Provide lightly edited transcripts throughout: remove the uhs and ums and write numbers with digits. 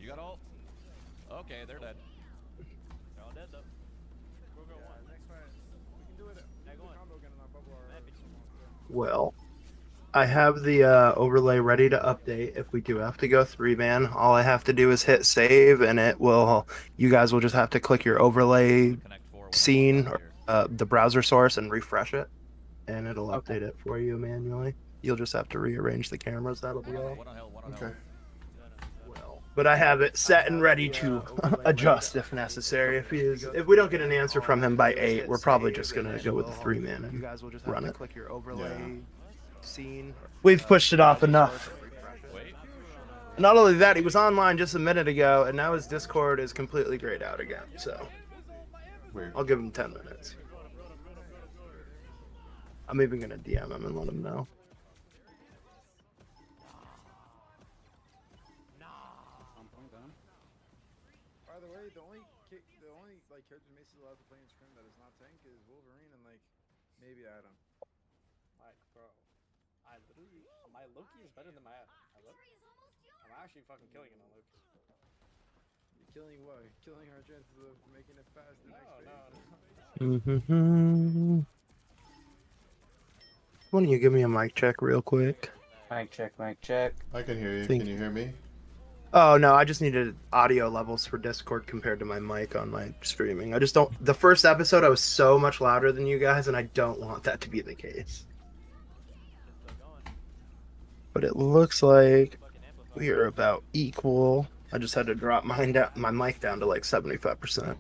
You got all? Okay, they're dead. They're all dead though. Go one. Next fight, we can do it. We can do Going. combo again on our bubble or Man, bitch. Well, I have the overlay ready to update if we do have to go 3-man. All I have to do is hit save, and it will. You guys will just have to click your overlay Connect 4 scene, here. the browser source, and refresh it, and it'll Okay. update it for you manually. You'll just have to rearrange the cameras. That'll be all. One on hill, one on Okay. hill. Well, but I have it set and ready to adjust if necessary. If we don't get an answer from him by 8, we're probably just gonna go with the 3-man and run it. We've pushed it off enough. Wait. Not only that, he was online just a minute ago, and now his Discord is completely grayed out again. So Weird. I'll give him 10 minutes. I'm even gonna DM him and let him know. By the way, the only like character Mace is allowed to play in Scrim that is not tank is Wolverine and like maybe Adam. Like, bro, I literally, my Loki is better than my Adam. I'm actually fucking killing it on Loki. You're killing what? Killing our chances of making it past the next phase. Why don't you give me a mic check real quick? Mic check, mic check. I can hear you. Think- Can you hear me? Oh no, I just needed audio levels for Discord compared to my mic on my streaming. I just don't. The first episode, I was so much louder than you guys, and I don't want that to be the case. Still going. But it looks like Fucking amplify. we are about equal. I just had to drop my mic down to like 75%.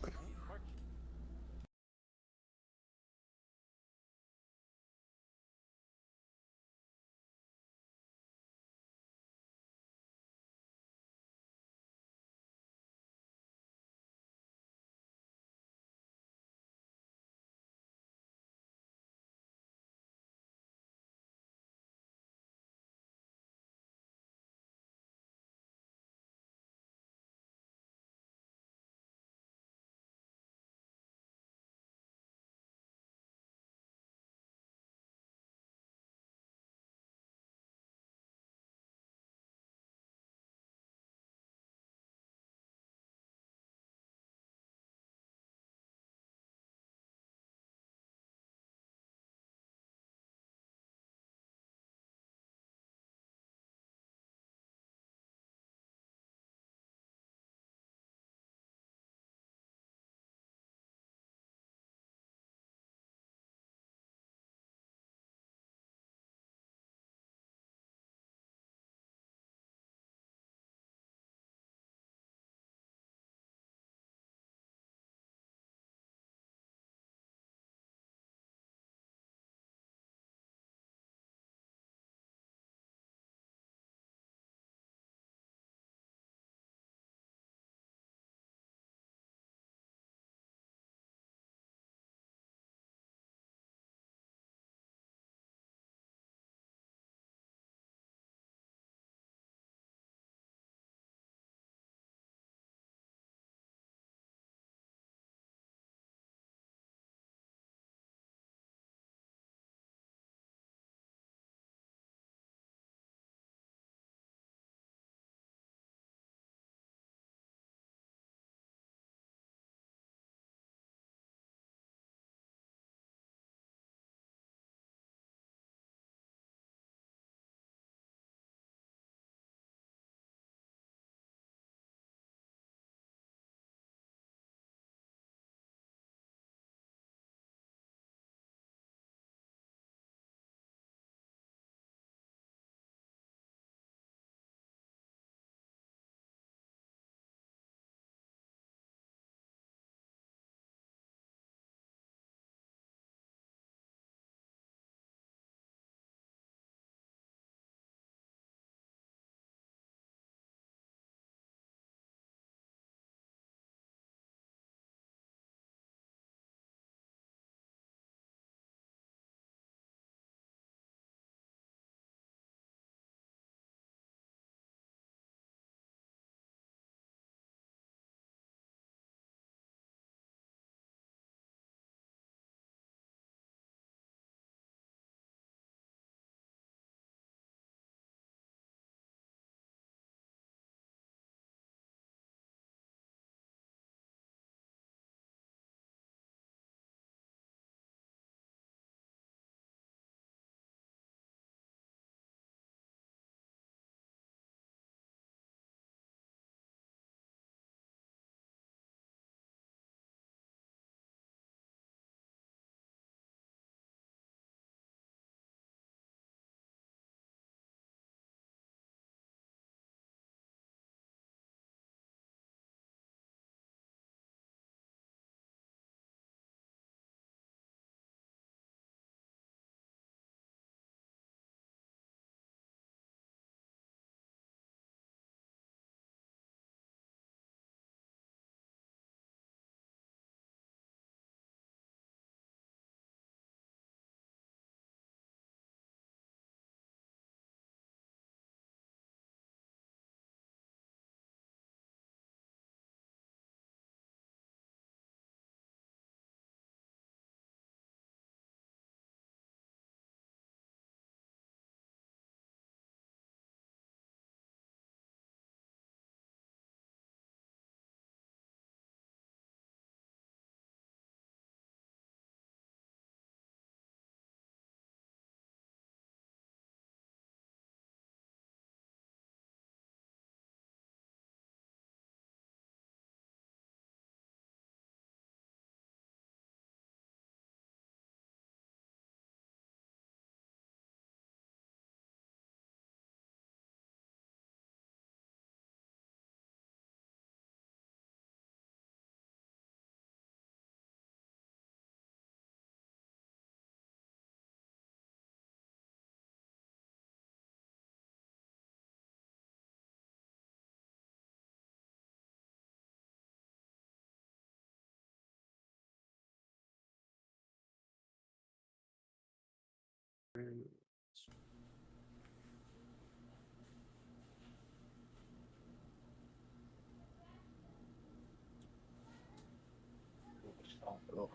Oh,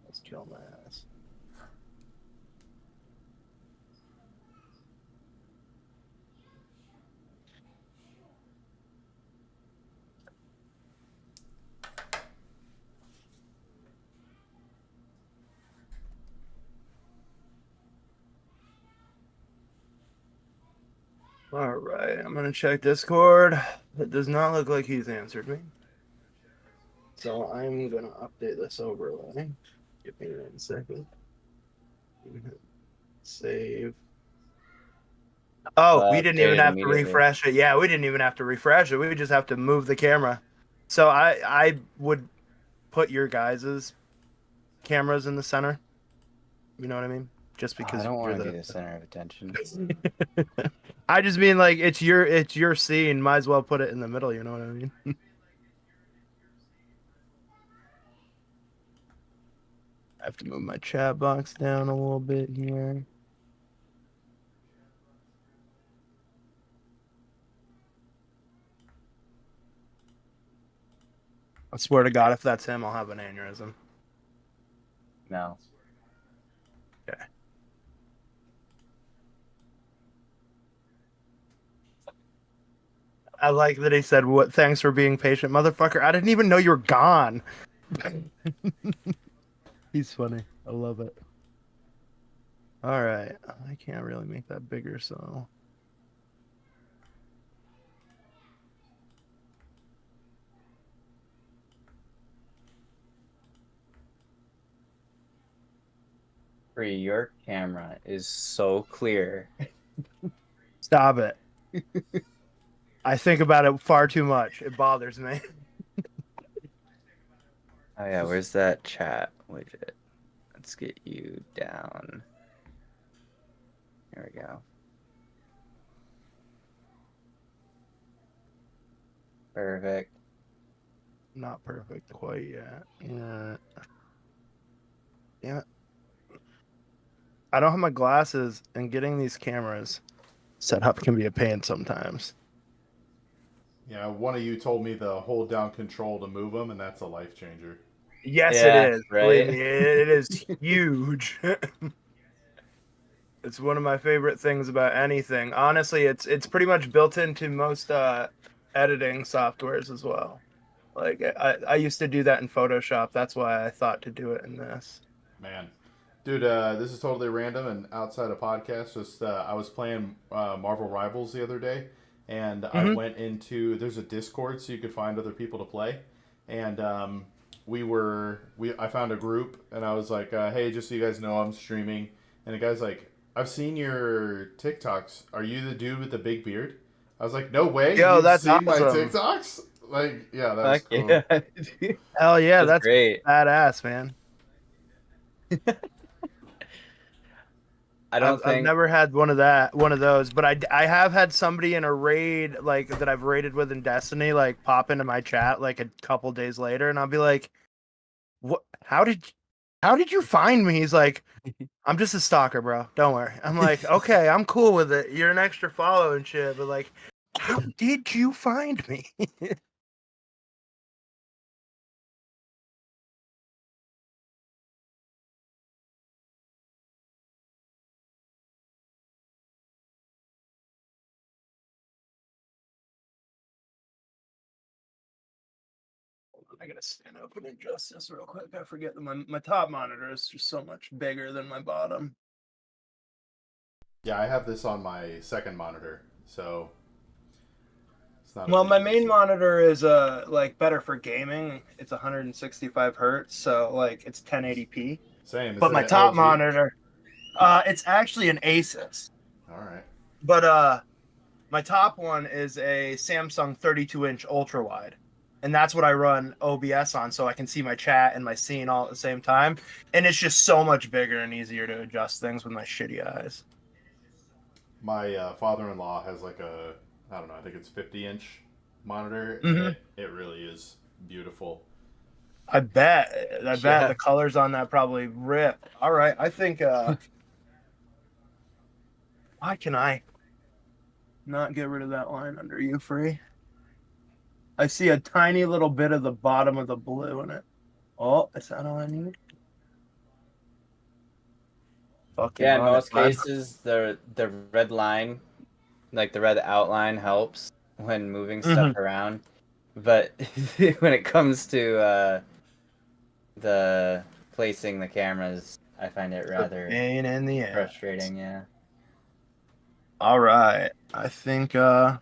let's kill my ass. All right, I'm gonna check Discord. It does not look like he's answered me. So I'm gonna update this overlay. Give me 1 second. Save. Oh, we didn't even Update have to immediately. refresh it. Yeah, we didn't even have to refresh it. We just have to move the camera. So I would put your guys's cameras in the center. You know what I mean? Just because I don't you're want to be the center of attention. I just mean like it's your scene. Might as well put it in the middle. You know what I mean? I have to move my chat box down a little bit here. I swear to God, if that's him, I'll have an aneurysm. No. Okay. I like that he said, "What? Thanks for being patient, motherfucker." I didn't even know you were gone. He's funny. I love it. All right, I can't really make that bigger, so. Your camera is so clear. Stop it. I think about it far too much. It bothers me. Oh yeah, where's that chat widget? Let's get you down. There we go. Perfect. Not perfect quite yet. Yeah. Yeah. I don't have my glasses, and getting these cameras set up can be a pain sometimes. Yeah, one of you told me to hold down control to move them, and that's a life changer. Yes, Yeah, it is. right? Believe me, it is huge. It's one of my favorite things about anything. Honestly, it's pretty much built into most editing softwares as well. Like I used to do that in Photoshop. That's why I thought to do it in this. Man. Dude, this is totally random and outside of podcast. Just I was playing Marvel Rivals the other day, and I went into there's a Discord so you could find other people to play, and I found a group, and I was like, hey, just so you guys know, I'm streaming, and the guy's like, I've seen your TikToks. Are you the dude with the big beard? I was like, no way. Yo, You've that's seen my awesome. TikToks? Like, yeah, that was Fuck cool. yeah. Hell yeah, that's great. badass, man. I've never had one of those, but I have had somebody in a raid like that I've raided with in Destiny like pop into my chat like a couple days later, and I'll be like, "What? How did you find me?" He's like, "I'm just a stalker, bro. Don't worry." I'm like, "Okay, I'm cool with it. You're an extra follow and shit, but like, how did you find me?" I gotta stand up and adjust this real quick. I forget that my top monitor is just so much bigger than my bottom. Yeah, I have this on my second monitor, so it's not. Well, my main monitor is like better for gaming. It's 165 hertz, so like it's 1080p. Same. Is But it my an top LG? monitor, it's actually an Asus. All right. But my top one is a Samsung 32-inch ultra wide. And that's what I run OBS on, so I can see my chat and my scene all at the same time. And it's just so much bigger and easier to adjust things with my shitty eyes. My father-in-law has like a, I don't know, I think it's 50-inch monitor. Mhm. It really is beautiful. I bet the colors on that probably rip. All right, I think Why can I not get rid of that line under you, Free? I see a tiny little bit of the bottom of the blue in it. Oh, is that all I need? Fucking Yeah, in run it, most bud. cases, the red line, like the red outline, helps when moving Mm-hmm. stuff around. But when it comes to the placing the cameras, I find it rather Pain in the ass. frustrating. Yeah. All right. I think I'm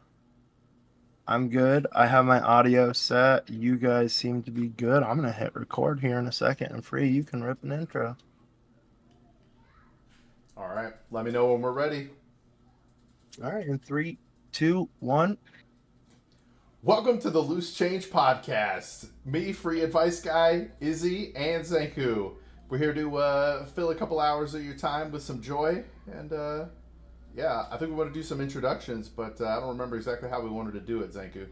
good. I have my audio set. You guys seem to be good. I'm gonna hit record here in a second, and Free, you can rip an intro. All right. Let me know when we're ready. All right, in 3, 2, 1. Welcome to the Loose Change Podcast. Me, Free Advice Guy, Izzy, and Zanku. We're here to fill a couple hours of your time with some joy. And, yeah, I think we want to do some introductions, but I don't remember exactly how we wanted to do it, Zanku.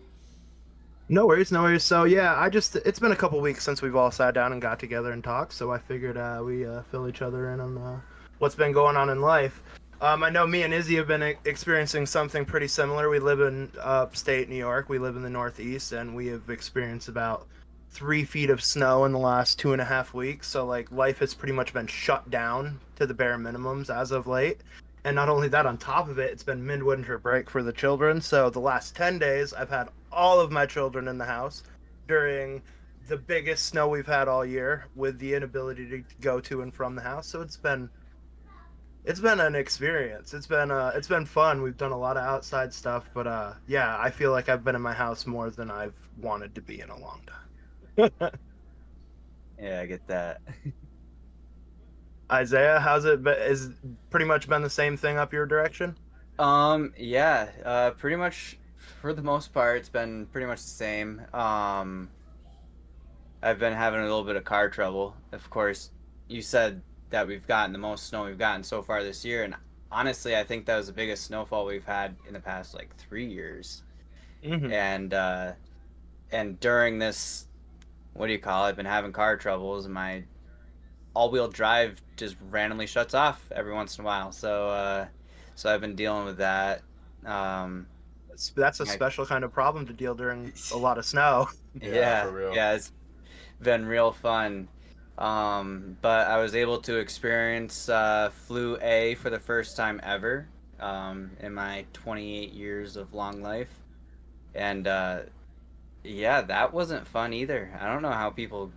No worries, no worries. So yeah, it's been a couple weeks since we've all sat down and got together and talked. So I figured we fill each other in on what's been going on in life. I know me and Izzy have been experiencing something pretty similar. We live in upstate New York. We live in the Northeast, and we have experienced about 3 feet of snow in the last 2.5 weeks. So like life has pretty much been shut down to the bare minimums as of late. And not only that, on top of it, it's been midwinter break for the children. So the last 10 days, I've had all of my children in the house during the biggest snow we've had all year, with the inability to go to and from the house. So it's been an experience. It's been fun. We've done a lot of outside stuff, but yeah, I feel like I've been in my house more than I've wanted to be in a long time. Yeah, I get that. Isaiah, how's it been? Is pretty much been the same thing up your direction? Yeah, pretty much for the most part, it's been pretty much the same. I've been having a little bit of car trouble. Of course, you said that we've gotten the most snow we've gotten so far this year, and honestly, I think that was the biggest snowfall we've had in the past like 3 years. Mm-hmm. And during this, what do you call it? I've been having car troubles, and my all-wheel drive just randomly shuts off every once in a while. So I've been dealing with that. That's a special kind of problem to deal during a lot of snow. Yeah, for real. Yeah, it's been real fun. But I was able to experience Flu A for the first time ever in my 28 years of long life. And yeah, that wasn't fun either. I don't know how people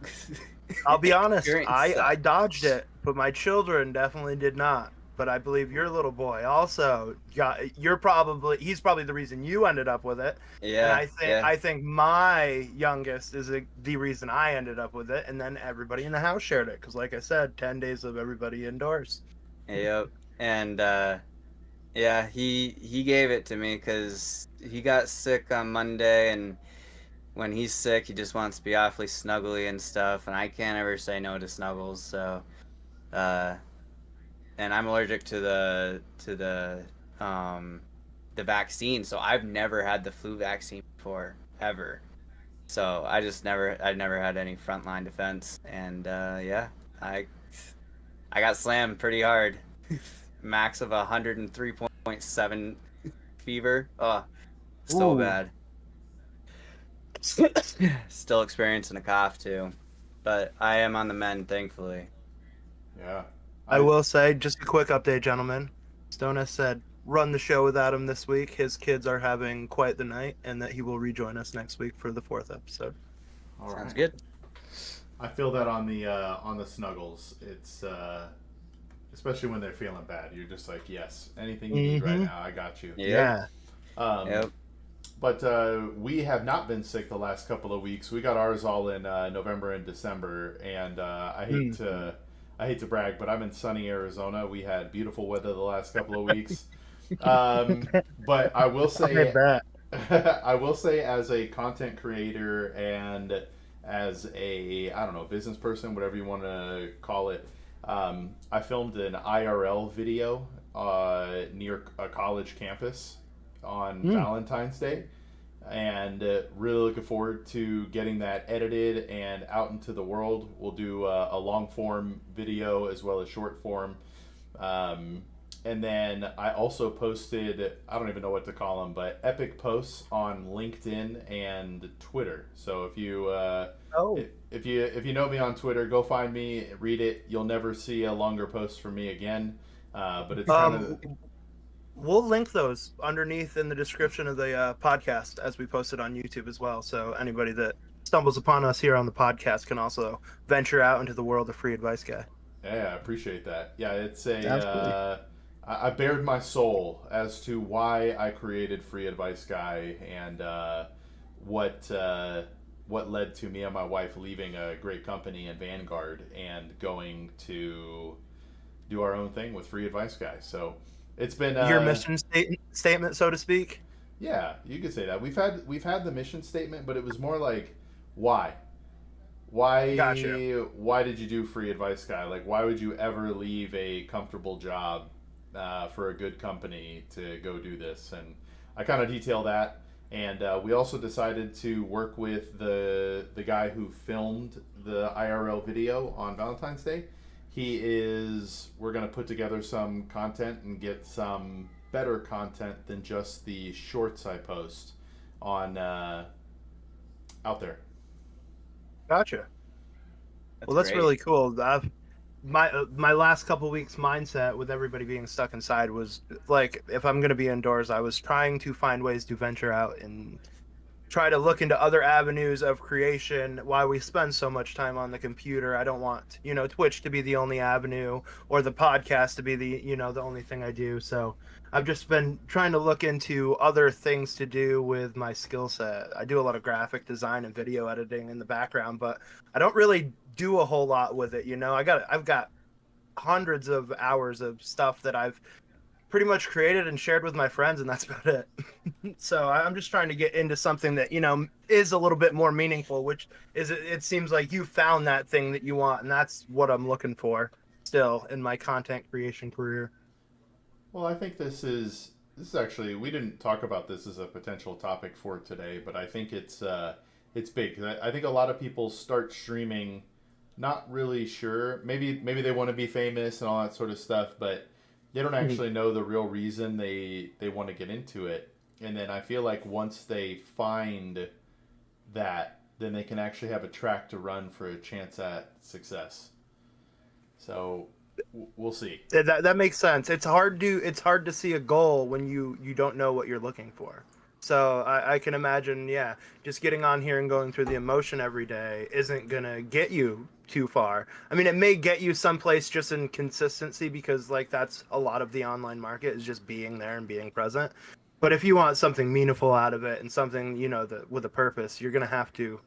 I'll be honest, experience I that. dodged it, but my children definitely did not. But I believe your little boy also he's probably the reason you ended up with it. Yeah, And I think my youngest is the reason I ended up with it, and then everybody in the house shared it, because like I said, 10 days of everybody indoors. Yep. And yeah, he gave it to me because he got sick on Monday, and when he's sick, he just wants to be awfully snuggly and stuff, and I can't ever say no to snuggles. So, and I'm allergic to the vaccine, so I've never had the flu vaccine before ever. So I never had any frontline defense, and yeah, I got slammed pretty hard. Max of 103.7 fever. Oh, so Ooh. bad. Still experiencing a cough too, but I am on the mend, thankfully. Yeah. I will say, just a quick update, gentlemen. Stone has said, run the show without him this week. His kids are having quite the night, and that he will rejoin us next week for the 4th episode. All Sounds right. good. I feel that on the snuggles. It's especially when they're feeling bad. You're just like, yes, anything you need right now, I got you. Yep. Yep. But we have not been sick the last couple of weeks. We got ours all in November and December, and I hate to brag, but I'm in sunny Arizona. We had beautiful weather the last couple of weeks. But I will say, I will say, as a content creator and as a, I don't know, business person, whatever you want to call it, I filmed an IRL video near a college campus on Valentine's Day, and really looking forward to getting that edited and out into the world. We'll do a long form video as well as short form, and then I also posted, I don't even know what to call them, but epic posts on LinkedIn and Twitter. So if you if you know me on Twitter, go find me, read it. You'll never see a longer post from me again. But it's kind of We'll link those underneath in the description of the podcast as we post it on YouTube as well. So anybody that stumbles upon us here on the podcast can also venture out into the world of Free Advice Guy. Yeah, I appreciate that. Yeah, it's Absolutely. I bared my soul as to why I created Free Advice Guy and what led to me and my wife leaving a great company in Vanguard and going to do our own thing with Free Advice Guy. So it's been Your mission statement, so to speak. yeah, you could say that. We've had the mission statement, but it was more like why. Gotcha. Why did you do Free Advice Guy? Like, why would you ever leave a comfortable job for a good company to go do this? And I kind of detail that. And we also decided to work with the guy who filmed the IRL video on Valentine's Day. We're going to put together some content and get some better content than just the shorts I post on out there. Gotcha. That's great. really cool. My last couple weeks mindset with everybody being stuck inside was like, if I'm going to be indoors, I was trying to find ways to venture out and try to look into other avenues of creation. Why we spend so much time on the computer. I don't want, Twitch to be the only avenue or the podcast to be the only thing I do. So I've just been trying to look into other things to do with my skill set. I do a lot of graphic design and video editing in the background, but I don't really do a whole lot with it. I've got hundreds of hours of stuff that I've pretty much created and shared with my friends, and that's about it. So I'm just trying to get into something that is a little bit more meaningful, which is, it seems like you found that thing that you want, and that's what I'm looking for still in my content creation career. Well, I think this is actually, we didn't talk about this as a potential topic for today, but I think it's big. I think a lot of people start streaming not really sure. Maybe they want to be famous and all that sort of stuff, but they don't actually know the real reason they want to get into it. And then I feel like once they find that, then they can actually have a track to run for a chance at success. So we'll see. That makes sense. It's hard to see a goal when you don't know what you're looking for. So I can imagine, just getting on here and going through the emotion every day isn't gonna get you too far. I mean, it may get you someplace just in consistency, because like that's a lot of the online market is just being there and being present. But if you want something meaningful out of it and something with a purpose, you're gonna have to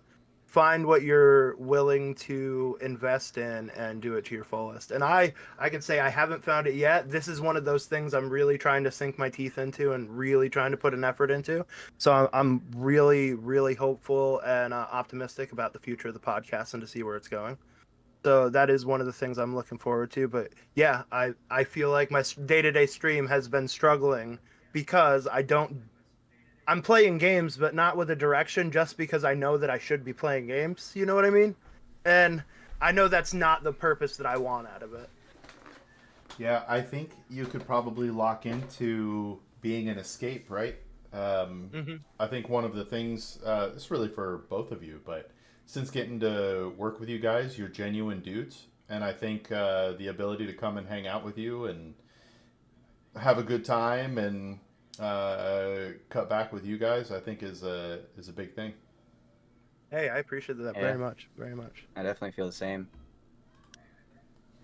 find what you're willing to invest in and do it to your fullest. And I can say I haven't found it yet. This is one of those things I'm really trying to sink my teeth into and really trying to put an effort into. So I'm really, really hopeful and optimistic about the future of the podcast and to see where it's going. So that is one of the things I'm looking forward to. But yeah, I feel like my day-to-day stream has been struggling because I'm playing games, but not with a direction, just because I know that I should be playing games. You know what I mean? And I know that's not the purpose that I want out of it. Yeah, I think you could probably lock into being an escape, right? I think one of the things, it's really for both of you, but since getting to work with you guys, you're genuine dudes. And I think the ability to come and hang out with you and have a good time and cut back with you guys, I think is a big thing. Hey, I appreciate that very much, very much. I definitely feel the same.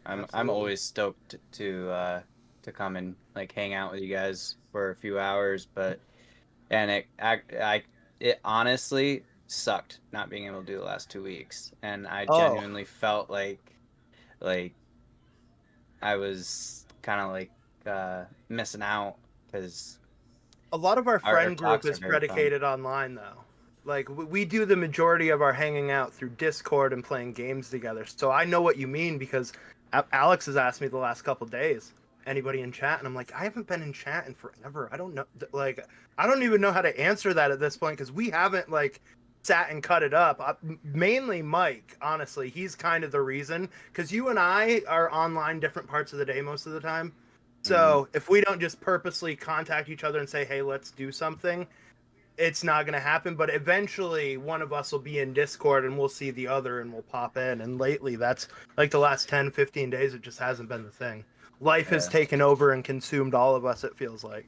I'm Absolutely. always stoked to come and like hang out with you guys for a few hours, and it honestly sucked not being able to do the last 2 weeks, and I genuinely felt like I was kind of like missing out, because a lot of our friend group talks are is very predicated online, though. Like, we do the majority of our hanging out through Discord and playing games together. So I know what you mean, because Alex has asked me the last couple days, anybody in chat? And I'm like, I haven't been in chat in forever. I don't know. Like, I don't even know how to answer that at this point, because we haven't, like, sat and cut it up. Mainly Mike, honestly. He's kind of the reason, because you and I are online different parts of the day most of the time. So if we don't just purposely contact each other and say, hey, let's do something, it's not going to happen. But eventually one of us will be in Discord and we'll see the other and we'll pop in. And lately, that's like the last 10, 15 days, it just hasn't been the thing. Life has taken over and consumed all of us, it feels like.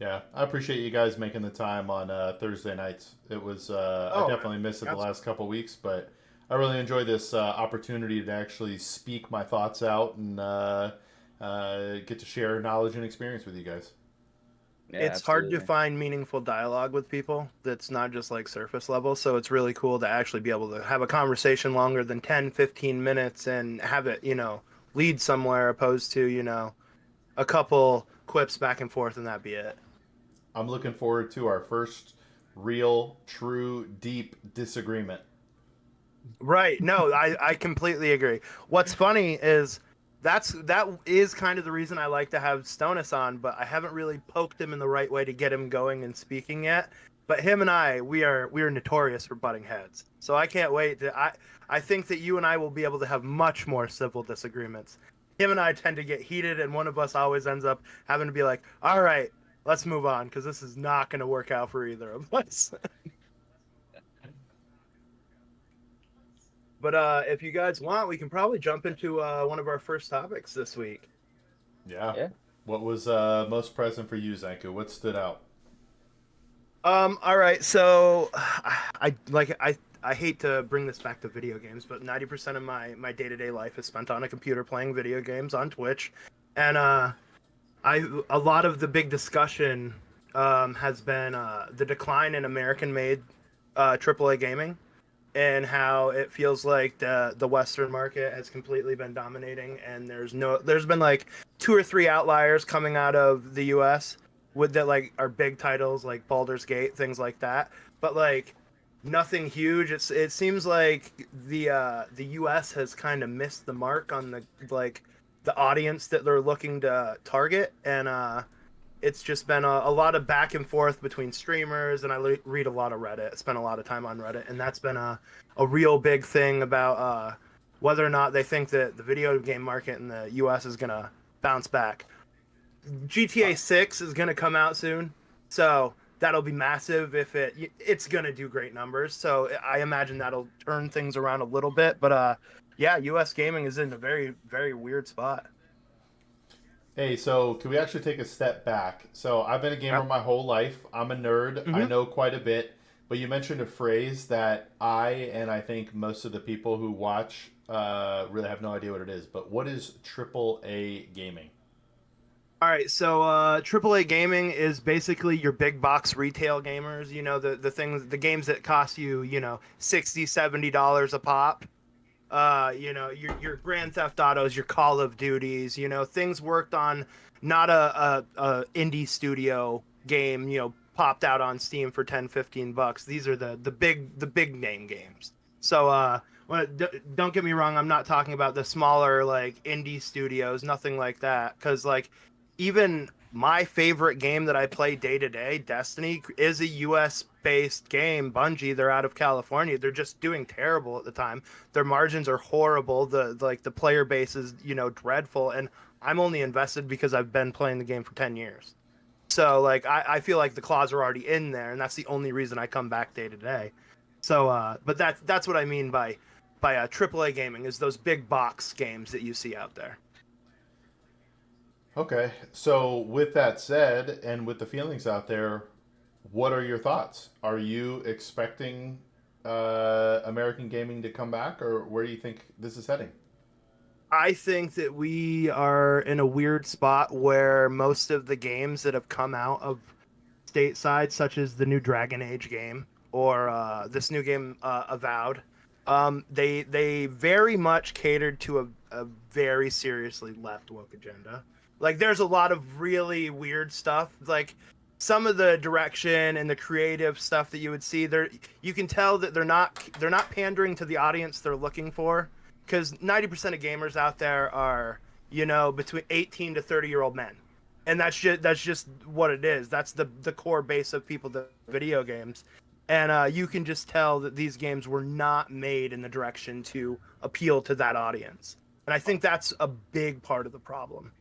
Yeah, I appreciate you guys making the time on Thursday nights. It was I definitely missed it the last couple weeks, but I really enjoy this opportunity to actually speak my thoughts out and get to share knowledge and experience with you guys. Yeah, it's hard to find meaningful dialogue with people that's not just like surface level, so it's really cool to actually be able to have a conversation longer than 10, 15 minutes and have it, lead somewhere, opposed to, a couple quips back and forth and that be it. I'm looking forward to our first real, true, deep disagreement. Right. No, I completely agree. What's funny is that is kind of the reason I like to have Stonus on, but I haven't really poked him in the right way to get him going and speaking yet. But him and I, we are notorious for butting heads. So I can't wait I think that you and I will be able to have much more civil disagreements. Him and I tend to get heated, and one of us always ends up having to be like, all right, let's move on, because this is not going to work out for either of us. But if you guys want, we can probably jump into one of our first topics this week. Yeah. What was most present for you, Zanku? What stood out? All right, so I hate to bring this back to video games, but 90% of my day-to-day life is spent on a computer playing video games on Twitch, and a lot of the big discussion has been the decline in American-made AAA gaming, and how it feels like the Western market has completely been dominating, and there's been like 2 or 3 outliers coming out of the US with that like are big titles like Baldur's Gate, things like that, but like nothing huge. It seems like the US has kind of missed the mark on the audience that they're looking to target, and it's just been a lot of back and forth between streamers, and I read a lot of Reddit, spend a lot of time on Reddit, and that's been a real big thing about whether or not they think that the video game market in the US is gonna bounce back. GTA 6 is gonna come out soon, so that'll be massive. If it's gonna do great numbers, so I imagine that'll turn things around a little bit. But yeah, US gaming is in a very, very weird spot. Hey, so can we actually take a step back? So I've been a gamer my whole life. I'm a nerd. Mm-hmm. I know quite a bit. But you mentioned a phrase that I think most of the people who watch really have no idea what it is. But what is AAA gaming? All right, so AAA gaming is basically your big box retail gamers. The games that cost you, $60, $70 a pop. Your Grand Theft Autos, your Call of Duties, things worked on, not a indie studio game, popped out on Steam for $10-15. These are the big name games. So don't get me wrong, I'm not talking about the smaller like indie studios, nothing like that, because like even my favorite game that I play day to day, Destiny, is a US based game. Bungie, they're out of California. They're just doing terrible at the time. Their margins are horrible. The player base is, dreadful, and I'm only invested because I've been playing the game for 10 years. So like I feel like the claws are already in there, and that's the only reason I come back day to day. So but that's what I mean by AAA gaming, is those big box games that you see out there. Okay, so with that said, and with the feelings out there, what are your thoughts? Are you expecting American gaming to come back, or where do you think this is heading? I think that we are in a weird spot where most of the games that have come out of stateside, such as the new Dragon Age game or this new game Avowed, they very much catered to a very seriously left woke agenda. Like, there's a lot of really weird stuff. Like, some of the direction and the creative stuff that you would see there, you can tell that they're not pandering to the audience they're looking for, because 90% of gamers out there are, between 18 to 30-year-old men, and that's just what it is. That's the core base of people that video games, and you can just tell that these games were not made in the direction to appeal to that audience. And I think that's a big part of the problem.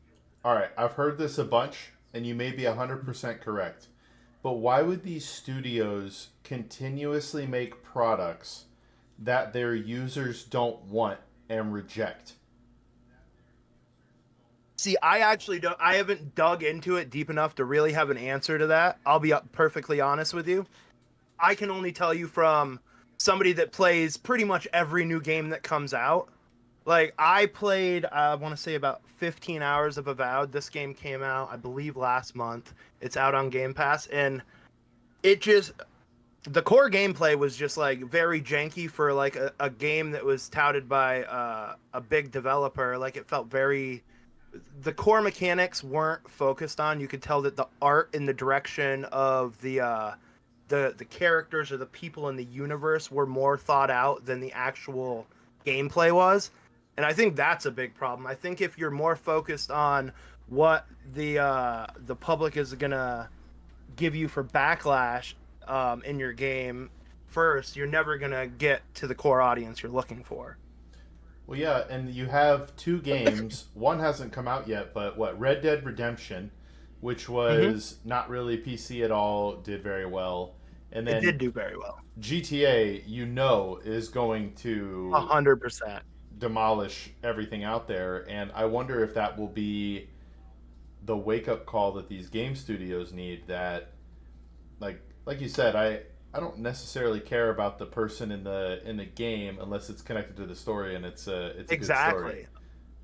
All right, I've heard this a bunch, and you may be 100% correct. But why would these studios continuously make products that their users don't want and reject? See, I actually don't. I haven't dug into it deep enough to really have an answer to that. I'll be perfectly honest with you. I can only tell you from somebody that plays pretty much every new game that comes out. Like, I played, I want to say about 15 hours of Avowed. This game came out, I believe, last month. It's out on Game Pass, and it just, the core gameplay was just like very janky for like a game that was touted by a big developer. Like, it felt very, the core mechanics weren't focused on. You could tell that the art and the direction of the characters or the people in the universe were more thought out than the actual gameplay was. And I think that's a big problem. I think if you're more focused on what the public is gonna give you for backlash in your game first, you're never gonna get to the core audience you're looking for. Well, yeah, and you have two games. One hasn't come out yet, but Red Dead Redemption, which was not really PC at all, did very well. And then it did do very well. GTA, is going to 100%. demolish everything out there, and I wonder if that will be the wake-up call that these game studios need. That, like you said, I don't necessarily care about the person in the game unless it's connected to the story and it's a good story.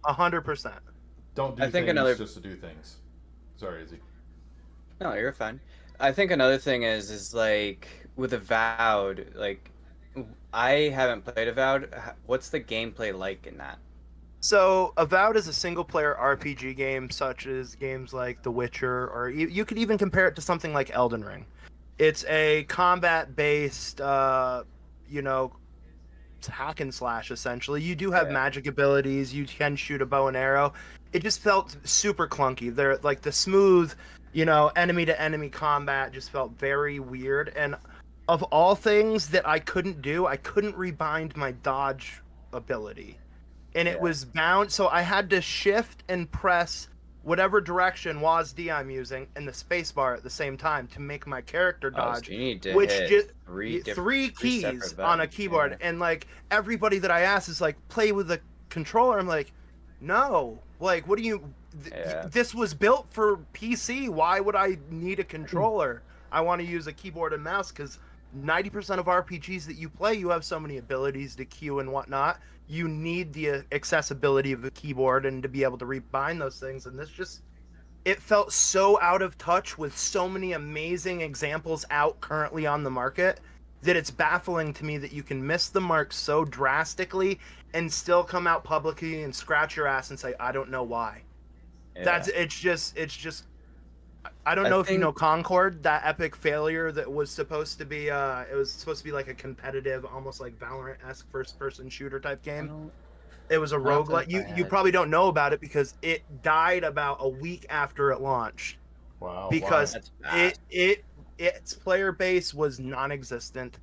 100%. Don't do things just to do things. Sorry, Izzy. No, you're fine. I think another thing is like with Avowed, like I haven't played Avowed. What's the gameplay like in that? So Avowed is a single-player RPG game, such as games like The Witcher, or you could even compare it to something like Elden Ring. It's a combat-based, it's hack and slash, essentially. You do have magic abilities. You can shoot a bow and arrow. It just felt super clunky. They're like the smooth, enemy-to-enemy combat just felt very weird. And of all things that I couldn't do, I couldn't rebind my dodge ability. And it was bound, so I had to shift and press whatever direction WASD I'm using and the spacebar at the same time to make my character dodge, so you need to which hit just three keys on a keyboard. And like everybody that I ask is like, play with the controller. I'm like, no, like, what do you? This was built for PC. Why would I need a controller? I want to use a keyboard and mouse because 90% of RPGs that you play, you have so many abilities to queue and whatnot. You need the accessibility of the keyboard and to be able to rebind those things. And this just, it felt so out of touch with so many amazing examples out currently on the market that it's baffling to me that you can miss the mark so drastically and still come out publicly and scratch your ass and say, I don't know why. It's just I don't know if you know Concord, that epic failure that was supposed to be like a competitive, almost like Valorant-esque first-person shooter type game. It was a roguelike. You probably don't know about it because it died about a week after it launched. Wow. Because its player base was non-existent.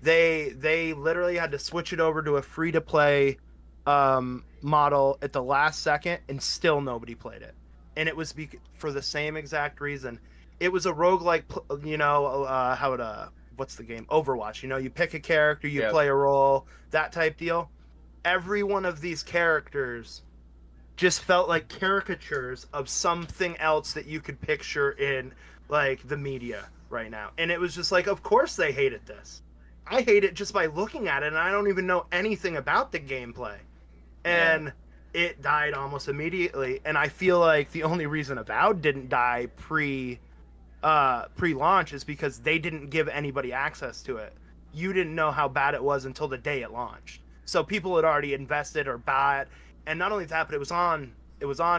They literally had to switch it over to a free-to-play model at the last second, and still nobody played it. And it was for the same exact reason. It was a roguelike, what's the game? Overwatch. You pick a character, you play a role, that type deal. Every one of these characters just felt like caricatures of something else that you could picture in, like, the media right now. And it was just like, of course they hated this. I hate it just by looking at it, and I don't even know anything about the gameplay. And it died almost immediately, and I feel like the only reason Avowed didn't die pre-launch is because they didn't give anybody access to it. You didn't know how bad it was until the day it launched. So people had already invested or bought, and not only that, but it was on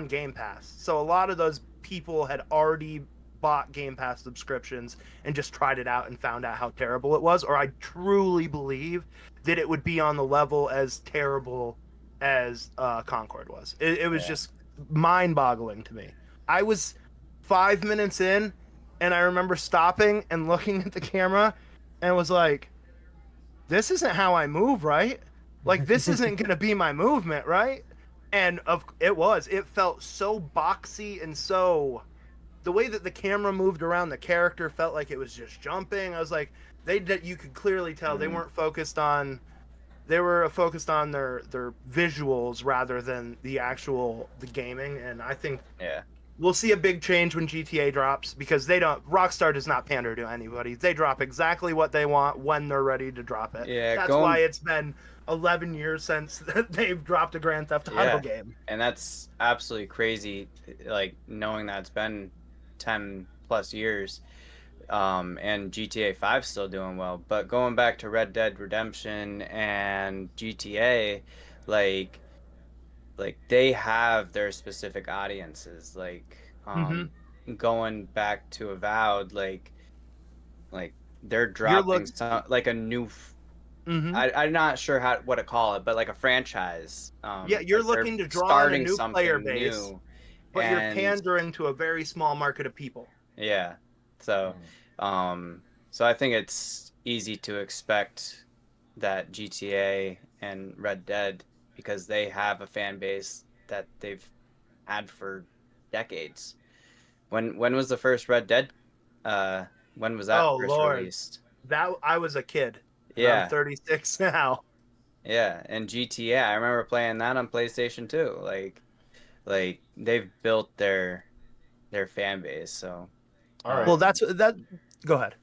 Game Pass. So a lot of those people had already bought Game Pass subscriptions and just tried it out and found out how terrible it was. Or I truly believe that it would be on the level as terrible as Concord was. It was just mind-boggling to me. I was 5 minutes in, and I remember stopping and looking at the camera and was like, this isn't how I move, right? Like, this isn't going to be my movement, right? And it felt so boxy and so the way that the camera moved around the character felt like it was just jumping. I was like, you could clearly tell they weren't focused on. They were focused on their visuals rather than the gaming, and I think we'll see a big change when GTA drops because Rockstar does not pander to anybody. They drop exactly what they want when they're ready to drop it. Yeah, that's why it's been 11 years since they've dropped a Grand Theft Auto game. And that's absolutely crazy, like knowing that it's been 10 plus years. And GTA 5 still doing well, but going back to Red Dead Redemption and GTA, like they have their specific audiences. Like going back to Avowed, like they're dropping like a new. I'm not sure what to call it, but like a franchise. You're looking to draw in a new player base, new, but you're pandering to a very small market of people. Yeah, so. So I think it's easy to expect that GTA and Red Dead, because they have a fan base that they've had for decades. When was the first Red Dead? When was that first released? That I was a kid. Yeah, I'm 36 now. Yeah, and GTA, I remember playing that on PlayStation 2. Like they've built their fan base. So. All right. Well, Go ahead.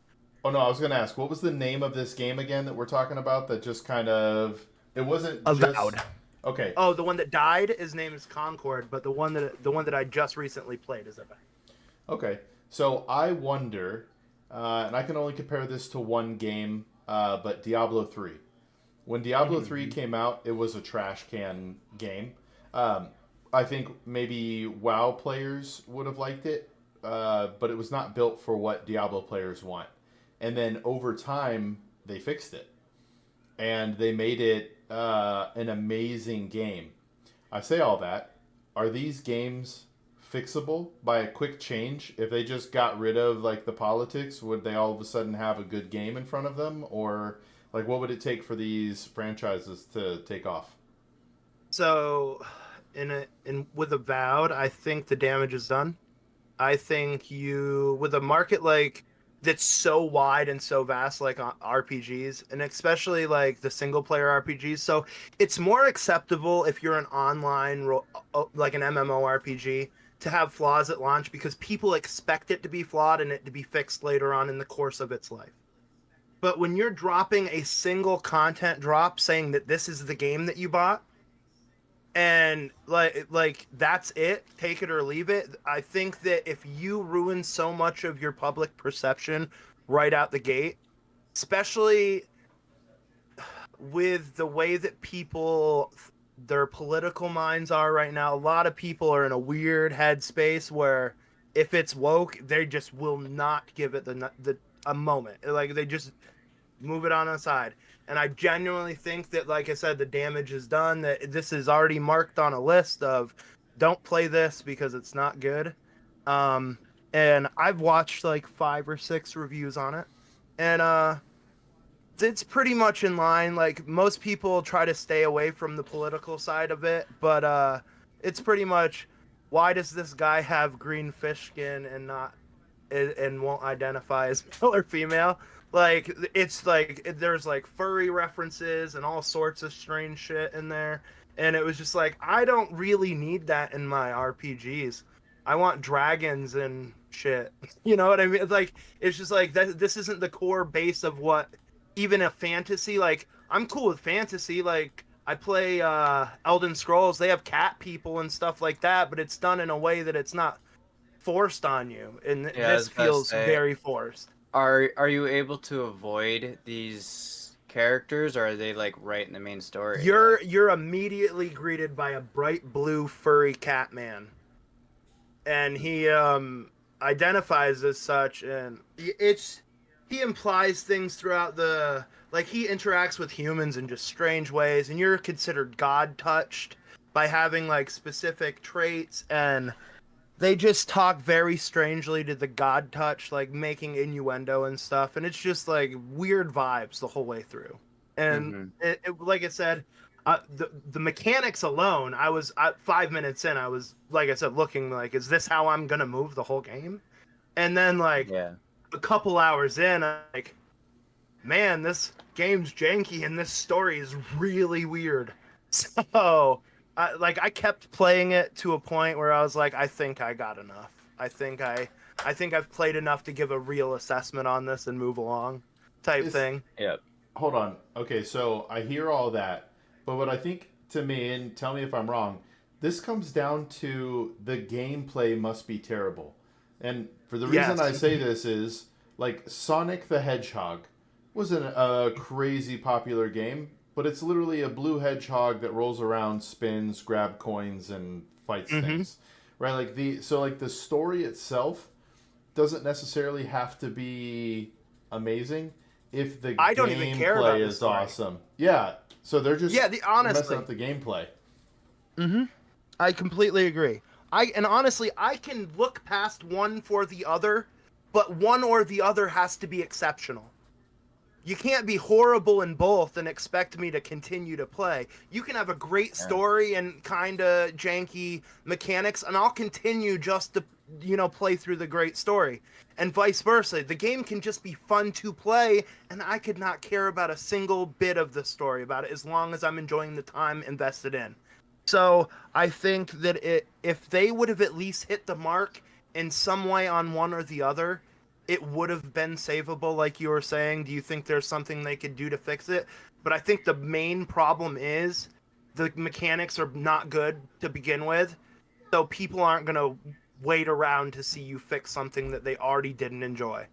Oh no, I was going to ask, what was the name of this game again that we're talking about? That just kind of it wasn't Avowed. Just... Okay. Oh, the one that died. His name is Concord, but the one that I just recently played is Avowed. Okay, so I wonder, and I can only compare this to one game, but Diablo 3. When Diablo 3 came out, it was a trash can game. I think maybe WoW players would have liked it. But it was not built for what Diablo players want. And then over time, they fixed it. And they made it an amazing game. I say all that. Are these games fixable by a quick change? If they just got rid of like the politics, would they all of a sudden have a good game in front of them? Or like what would it take for these franchises to take off? So with Avowed, I think the damage is done. I think with a market like that's so wide and so vast, like RPGs, and especially like the single player RPGs, so it's more acceptable if you're an online, like an MMORPG, to have flaws at launch because people expect it to be flawed and it to be fixed later on in the course of its life. But when you're dropping a single content drop saying that this is the game that you bought, and like that's it, take it or leave it. I think that if you ruin so much of your public perception right out the gate, especially with the way that their political minds are right now, a lot of people are in a weird headspace where if it's woke, they just will not give it a moment. Like they just move it on the side. And I genuinely think that, like I said, the damage is done, that this is already marked on a list of don't play this because it's not good. And I've watched like 5 or 6 reviews on it. And it's pretty much in line. Like most people try to stay away from the political side of it, but it's pretty much, why does this guy have green fish skin and won't identify as male or female? Like, it's like, there's like furry references and all sorts of strange shit in there. And it was just like, I don't really need that in my RPGs. I want dragons and shit. You know what I mean? It's like, it's just like, this isn't the core base of what, even a fantasy, like, I'm cool with fantasy. Like, I play Elden Scrolls. They have cat people and stuff like that, but it's done in a way that it's not forced on you. And this feels very forced. Are you able to avoid these characters, or are they like right in the main story? You're immediately greeted by a bright blue furry cat man, and he identifies as such, and he implies things throughout he interacts with humans in just strange ways, and you're considered god touched by having like specific traits, and they just talk very strangely to the god touch, like making innuendo and stuff. And it's just like weird vibes the whole way through. And like I said, The mechanics alone, I was 5 minutes in, I was, like I said, looking like, is this how I'm gonna move the whole game? And then like Yeah. a couple hours in, I'm like, man, this game's janky and this story is really weird. So I kept playing it to a point where I was like, I think I got enough. I think I've played enough to give a real assessment on this and move along, type thing. Yep. Hold on. Okay, so I hear all that, but what I think to me, and tell me if I'm wrong, this comes down to the gameplay must be terrible. And for the reason Yes. I say this is, like, Sonic the Hedgehog wasn't a crazy popular game, but it's literally a blue hedgehog that rolls around, spins, grab coins, and fights things. Right? Like the story itself doesn't necessarily have to be amazing if the I don't even care about gameplay the is story. awesome. Yeah. So they're just honestly, messing up the gameplay. I completely agree. Honestly, I can look past one for the other, but one or the other has to be exceptional. You can't be horrible in both and expect me to continue to play. You can have a great story and kind of janky mechanics, and I'll continue just to, play through the great story. And vice versa. The game can just be fun to play, and I could not care about a single bit of the story about it as long as I'm enjoying the time invested in. So I think that if they would have at least hit the mark in some way on one or the other, it would have been savable, like you were saying. Do you think there's something they could do to fix it? But I think the main problem is the mechanics are not good to begin with, so people aren't going to wait around to see you fix something that they already didn't enjoy.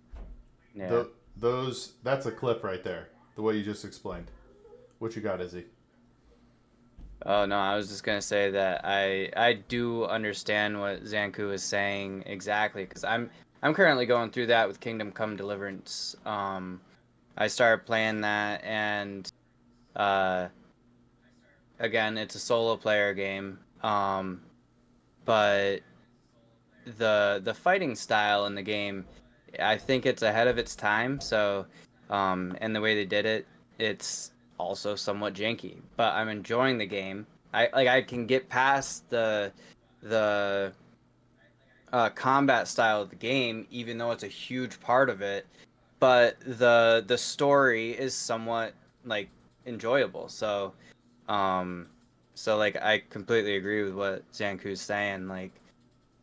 Yeah. That's a clip right there, the way you just explained. What you got, Izzy? Oh no, I was just gonna say that I do understand what Zanku is saying exactly, because I'm currently going through that with Kingdom Come Deliverance. I started playing that, and again, it's a solo player game. But the fighting style in the game, I think it's ahead of its time. So, and the way they did it, it's also somewhat janky. But I'm enjoying the game. I can get past the combat style of the game, even though it's a huge part of it. But the story is somewhat like enjoyable. So like I completely agree with what Zanku's saying. Like,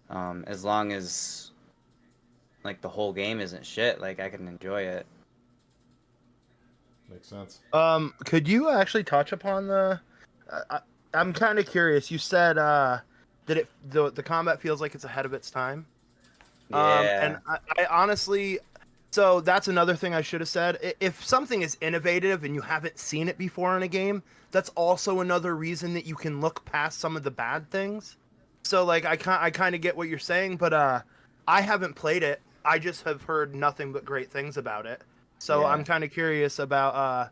as long as like the whole game isn't shit, like I can enjoy it. Makes sense. Could you actually touch upon I'm kind of curious. You said that the combat feels like it's ahead of its time. Yeah. And I honestly, so that's another thing I should have said. If something is innovative and you haven't seen it before in a game, that's also another reason that you can look past some of the bad things. So like I kind of get what you're saying, but I haven't played it. I just have heard nothing but great things about it. So Yeah. I'm kind of curious about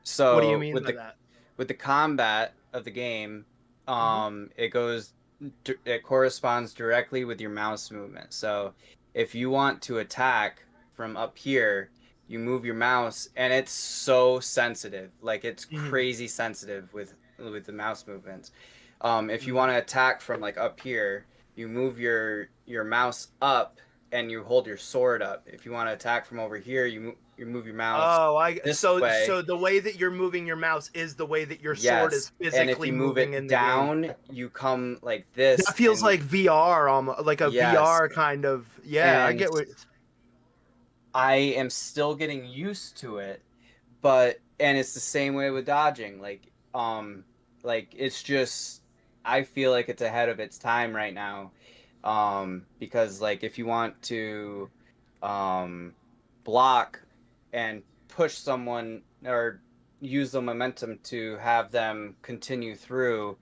So what do you mean with by the that? with the combat of the game, it corresponds directly with your mouse movement. So if you want to attack from up here, you move your mouse, and it's so sensitive. Like it's crazy sensitive with the mouse movements. If you want to attack from like up here, you move your mouse up and you hold your sword up. If you want to attack from over here, you move your mouse. So way. so the way that you're moving your mouse is the way that your sword is physically and if you move moving it in the down, game. you come like this. That feels and- like VR, almost like a Yes. VR kind of. Yeah, I And get what. I am still getting used to it, and it's the same way with dodging. Like it's just, I feel like it's ahead of its time right now, because like if you want to block and push someone or use the momentum to have them continue through,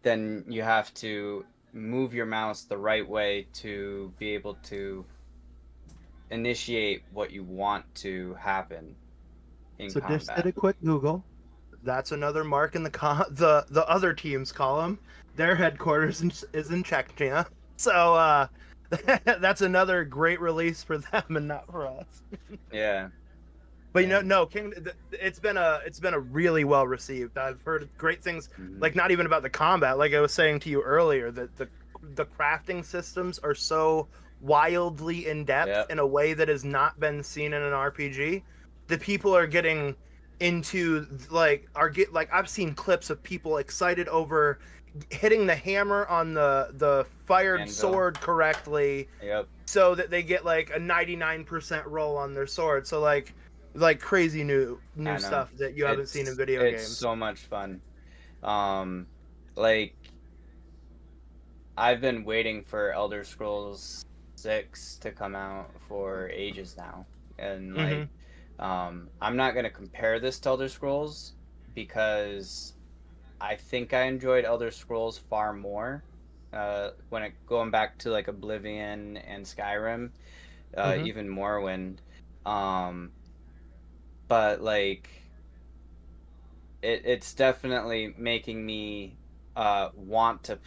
then you have to move your mouse the right way to be able to initiate what you want to happen in So combat. just did a quick Google. That's another mark in the other team's column. Their headquarters is in Chechnya. So that's another great release for them and not for us. Yeah. But no, King. It's been a really well received. I've heard great things. Mhm. Like not even about the combat. Like I was saying to you earlier, that the crafting systems are so wildly in depth Yep. in a way that has not been seen in an RPG. The people are getting into like I've seen clips of people excited over hitting the hammer on the fired Anvil. sword correctly Yep. so that they get like a 99% roll on their sword. So like crazy new I know. stuff that you haven't seen in video It's games. so much fun. Like I've been waiting for Elder Scrolls 6 to come out for ages now, and like I'm not gonna compare this to Elder Scrolls because I think I enjoyed Elder Scrolls far more when it going back to like Oblivion and Skyrim, even Morrowind. But like it's definitely making me want to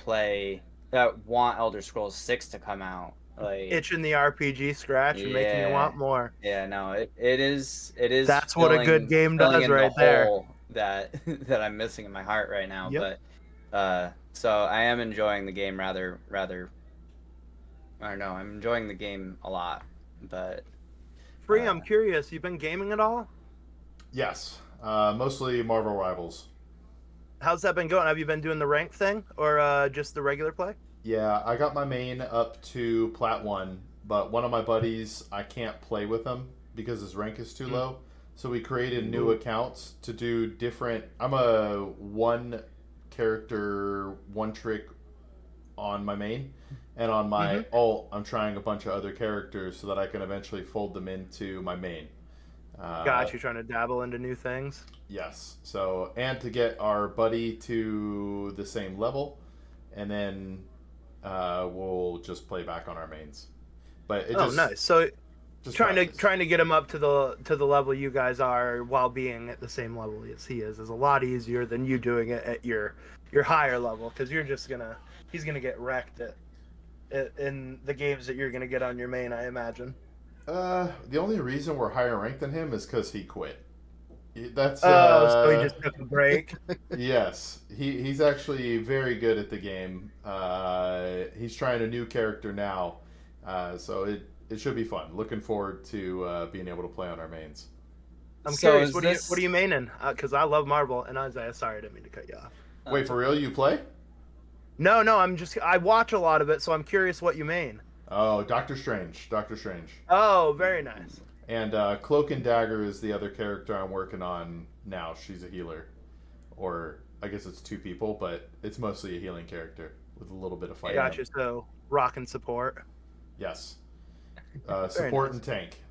want Elder Scrolls 6 to come out. Like Itching the RPG scratch and making you want more. Yeah, no, it is That's what a good game filling does in right the there. hole that that I'm missing in my heart right now. Yep. But so I am enjoying the game rather I don't know, I'm enjoying the game a lot. But Free, I'm curious, you've been gaming at all? Yes, mostly Marvel Rivals. How's that been going? Have you been doing the rank thing or just the regular play? Yeah, I got my main up to Plat 1, but one of my buddies, I can't play with him because his rank is too low. So we created new accounts to do different... I'm a one character, one trick on my main. And on my alt, I'm trying a bunch of other characters so that I can eventually fold them into my main. Got you, trying to dabble into new things? Yes. So, and to get our buddy to the same level, and then we'll just play back on our mains. But it nice. So just trying practice. to get him up to the level you guys are while being at the same level as he is a lot easier than you doing it at your higher level, because he's gonna get wrecked in the games that you're gonna get on your main, I imagine. The only reason we're higher ranked than him is because he quit. That's so he just took a break. Yes, he's actually very good at the game. He's trying a new character now, so it should be fun. Looking forward to being able to play on our mains. I'm curious, what are you maining? Because I love Marvel, and Isaiah, sorry, I didn't mean to cut you off. Wait, for real? You play? No, I watch a lot of it, so I'm curious what you main. Oh, Doctor Strange. Oh, very nice. And Cloak and Dagger is the other character I'm working on now. She's a healer. Or, I guess it's two people, but it's mostly a healing character with a little bit of fighting. Gotcha, so rock and support. Yes. Support nice. and tank.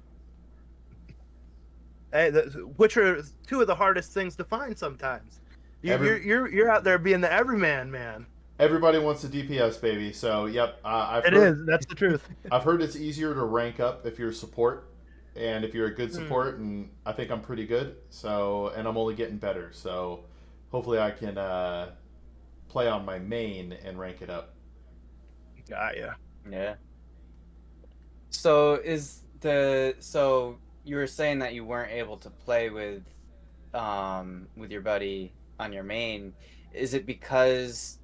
Hey, which are two of the hardest things to find sometimes. You're out there being the everyman, man. Everybody wants a DPS, baby. So, yep. That's the truth. I've heard it's easier to rank up if you're support, and if you're a good support, and I think I'm pretty good. So, and I'm only getting better. So, hopefully, I can play on my main and rank it up. Got ya. Yeah. So so you were saying that you weren't able to play with your buddy on your main. Is it because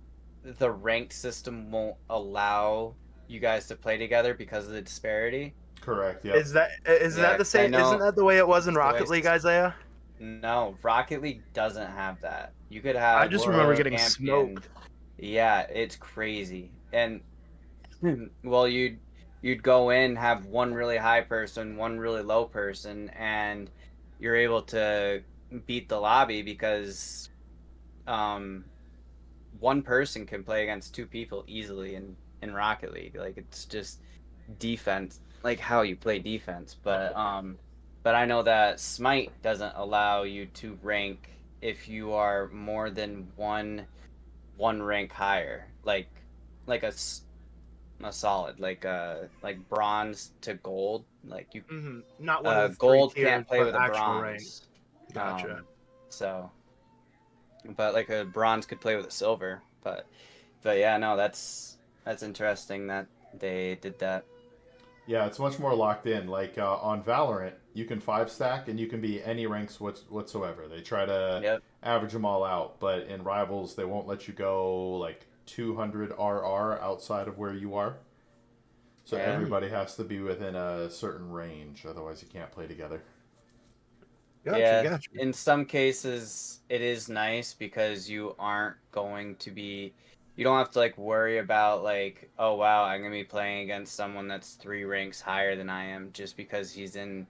the ranked system won't allow you guys to play together because of the disparity? Correct. Yeah. Is that the same? Isn't that the way it was in Rocket League, Isaiah? No, Rocket League doesn't have that. You could have. I just remember getting champion. smoked. Yeah, it's crazy. And well, you'd go in, have one really high person, one really low person, and you're able to beat the lobby because one person can play against two people easily in Rocket League. Like, it's just defense, like how you play defense. But I know that Smite doesn't allow you to rank if you are more than one rank higher, like a solid, like bronze to gold. Like you, not one of the gold tiers, can't play with a actual bronze. Rank. Gotcha. So, but like a bronze could play with a silver. But yeah, no, that's interesting that they did that. Yeah, it's much more locked in. Like on Valorant, you can 5-stack and you can be any ranks whatsoever. They try to Yep. average them all out, but in Rivals, they won't let you go like 200 RR outside of where you are. So Yeah. everybody has to be within a certain range, otherwise you can't play together. Yeah, in some cases it is nice because you aren't going to be, you don't have to like worry about like, oh wow, I'm gonna be playing against someone that's 3 ranks higher than I am just because he's in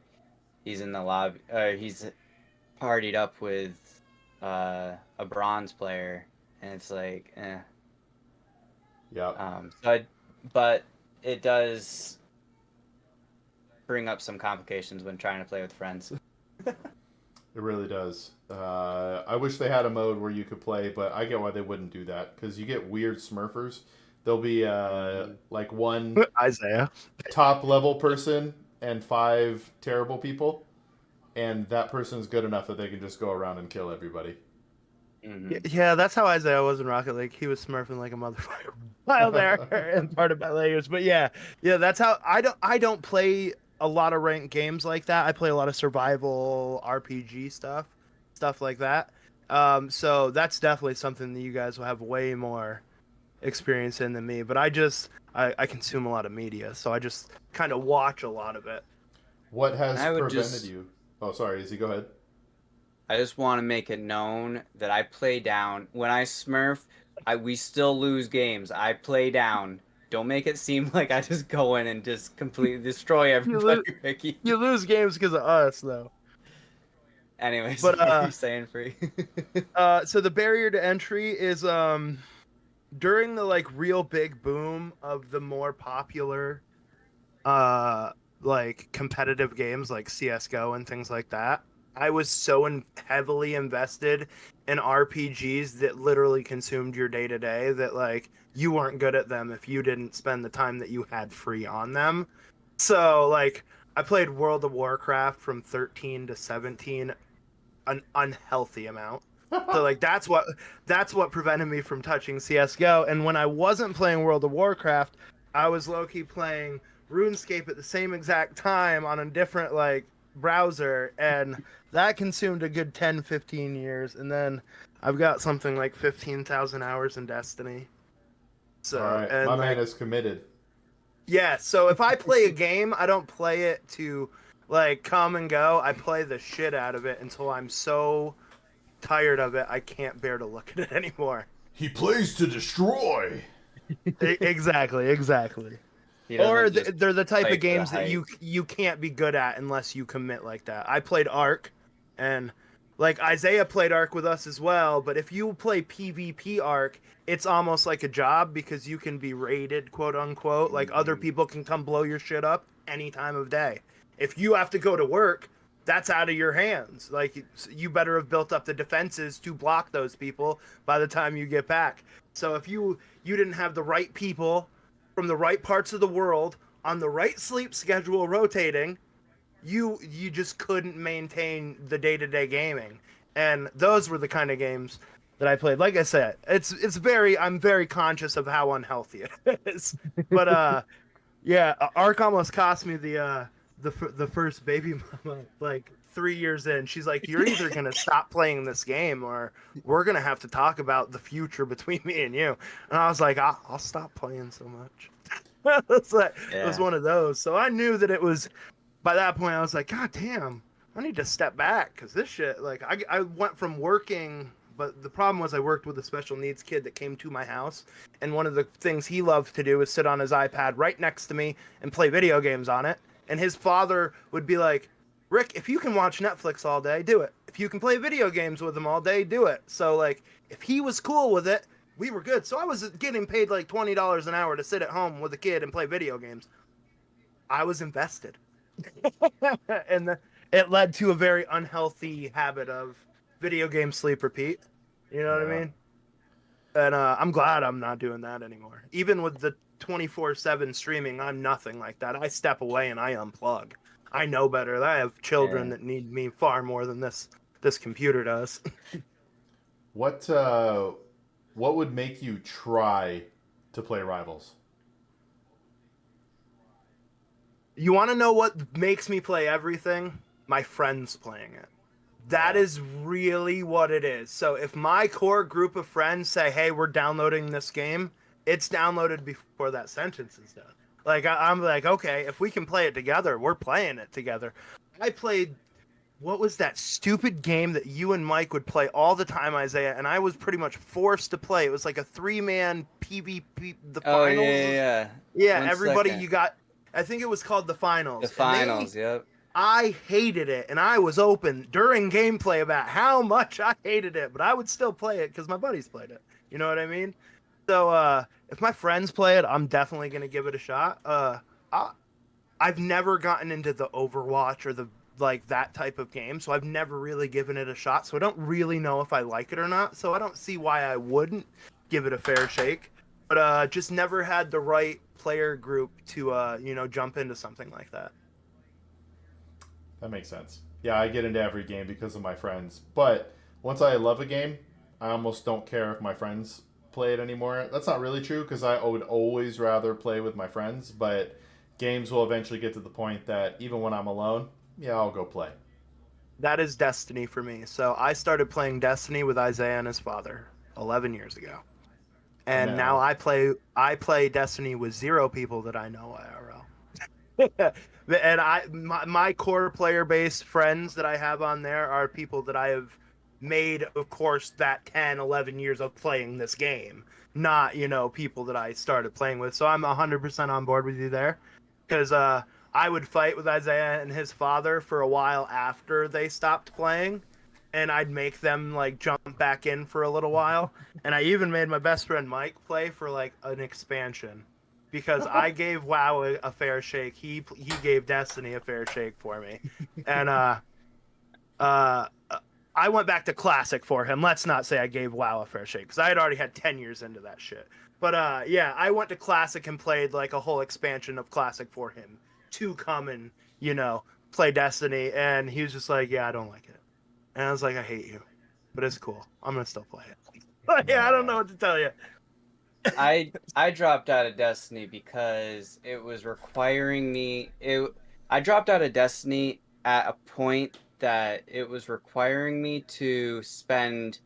the lobby, he's partied up with a bronze player, and it's like, Yeah. but it does bring up some complications when trying to play with friends. It really does. I wish they had a mode where you could play, but I get why they wouldn't do that because you get weird smurfers. There'll be like one Isaiah. top level person and 5 terrible people, and that person's good enough that they can just go around and kill everybody. Yeah, that's how Isaiah was in Rocket League. He was smurfing like a motherfucker while there and part of my layers. But yeah, that's how I don't play a lot of ranked games like that. I play a lot of survival RPG stuff like that. So that's definitely something that you guys will have way more experience in than me. But I consume a lot of media, so I just kind of watch a lot of it. What has I would prevented you? Oh, sorry, Izzy, go ahead. I just want to make it known that I play down. When I smurf, we still lose games. I play down. Don't make it seem like I just go in and just completely destroy everybody, Ricky. You lose games because of us, though. Anyways, But, what are you saying, Free? So the barrier to entry is during the like real big boom of the more popular like competitive games like CS:GO and things like that. I was so heavily invested in RPGs that literally consumed your day to day that like you weren't good at them if you didn't spend the time that you had free on them. So like I played World of Warcraft from 13 to 17 an unhealthy amount. So like that's what prevented me from touching CS:GO. And when I wasn't playing World of Warcraft, I was low-key playing RuneScape at the same exact time on a different like browser, and that consumed a good 10-15 years. And then I've got something like 15,000 hours in Destiny. So All right, and my like, man is committed. yeah, so if I play a game, I don't play it to like come and go. I play the shit out of it until I'm so tired of it I can't bear to look at it anymore. He plays to destroy. Exactly. He Or doesn't just they're the type play of for the games that hype. you can't be good at unless you commit like that. I played Ark, and like Isaiah played Ark with us as well. But if you play PvP Ark, it's almost like a job because you can be raided, quote unquote. Like other people can come blow your shit up any time of day. If you have to go to work, that's out of your hands. Like you better have built up the defenses to block those people by the time you get back. So if you didn't have the right people from the right parts of the world on the right sleep schedule rotating, you just couldn't maintain the day-to-day gaming. And those were the kind of games that I played. Like I said, I'm very conscious of how unhealthy it is. But yeah, Ark almost cost me the first baby mama like 3 years in. She's like, you're either gonna stop playing this game or we're gonna have to talk about the future between me and you. And I was like, I'll stop playing so much. It was one of those. So I knew that it was, by that point I was like, god damn, I need to step back because this shit, like I went from working, but the problem was I worked with a special needs kid that came to my house, and one of the things he loved to do was sit on his iPad right next to me and play video games on it. And his father would be like, Rick, if you can watch Netflix all day, do it. If you can play video games with him all day, do it. So, like, if he was cool with it, we were good. So I was getting paid like $20 an hour to sit at home with a kid and play video games. I was invested. And it led to a very unhealthy habit of video game sleep repeat. You know what I mean? And I'm glad I'm not doing that anymore. Even with the 24/7 streaming, I'm nothing like that. I step away and I unplug. I know better. I have children that need me far more than this computer does. What would make you try to play Rivals? You want to know what makes me play everything? My friends playing it. That is really what it is. So if my core group of friends say, "Hey, we're downloading this game," it's downloaded before that sentence is done. Like I'm like, okay, if we can play it together, we're playing it together. I played, what was that stupid game that you and Mike would play all the time, Isaiah? And I was pretty much forced to play. It was like a 3-man PvP. The Oh finals. yeah. One Everybody, second. you got. I think it was called the finals. The finals. Yep. I hated it, and I was open during gameplay about how much I hated it, but I would still play it because my buddies played it. You know what I mean? So if my friends play it, I'm definitely gonna give it a shot. I've never gotten into the Overwatch or the that type of game, so I've never really given it a shot. So I don't really know if I like it or not. So I don't see why I wouldn't give it a fair shake. But just never had the right player group to jump into something like that. That makes sense. Yeah, I get into every game because of my friends. But once I love a game, I almost don't care if my friends play it anymore. That's not really true because I would always rather play with my friends. But games will eventually get to the point that even when I'm alone, yeah, I'll go play. That is Destiny for me. So I started playing Destiny with Isaiah and his father 11 years ago. And now I play Destiny with 0 people that I know IRL. And my core player base friends that I have on there are people that I have made, of course, that 10, 11 years of playing this game. Not, people that I started playing with. So I'm 100% on board with you there. Because I would fight with Isaiah and his father for a while after they stopped playing. And I'd make them jump back in for a little while. And I even made my best friend Mike play for an expansion. Because I gave WoW a fair shake. He gave Destiny a fair shake for me. And I went back to Classic for him. Let's not say I gave WoW a fair shake. Because I had already had 10 years into that shit. But yeah, I went to Classic and played a whole expansion of Classic for him. To come and, play Destiny. And he was just like, yeah, I don't like it. And I was like, I hate you. But it's cool. I'm going to still play it. But yeah, I don't know what to tell you. I dropped out of Destiny because it was requiring me. I dropped out of Destiny at a point that it was requiring me to spend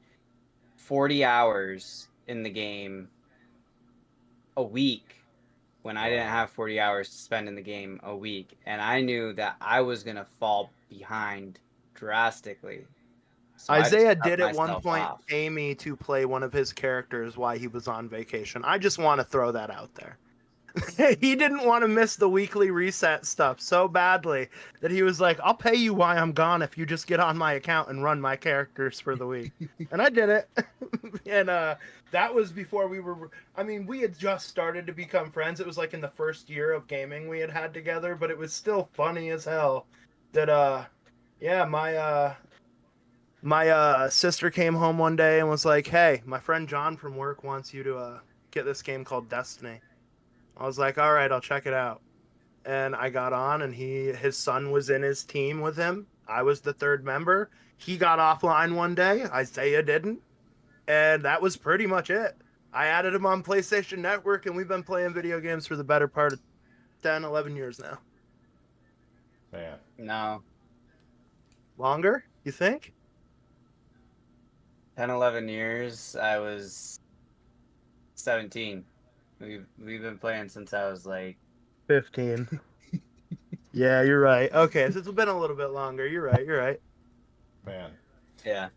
40 hours in the game a week when I didn't have 40 hours to spend in the game a week. And I knew that I was going to fall behind drastically. So Isaiah did at one point pay me to play one of his characters while he was on vacation. I just want to throw that out there. He didn't want to miss the weekly reset stuff so badly that he was like, I'll pay you while I'm gone if you just get on my account and run my characters for the week. And I did it. And that was before we had just started to become friends. It was in the first year of gaming we had together, but it was still funny as hell that, yeah, my sister came home one day and was like, hey, my friend John from work wants you to get this game called Destiny. I was like, all right, I'll check it out. And I got on, and his son was in his team with him. I was the third member. He got offline one day. Isaiah didn't. And that was pretty much it. I added him on PlayStation Network, and we've been playing video games for the better part of 10, 11 years now. Man. No. Longer, you think? 10, 11 years. I was 17. We've been playing since I was 15. Yeah, you're right. Okay, so it's been a little bit longer. You're right. Man. Yeah.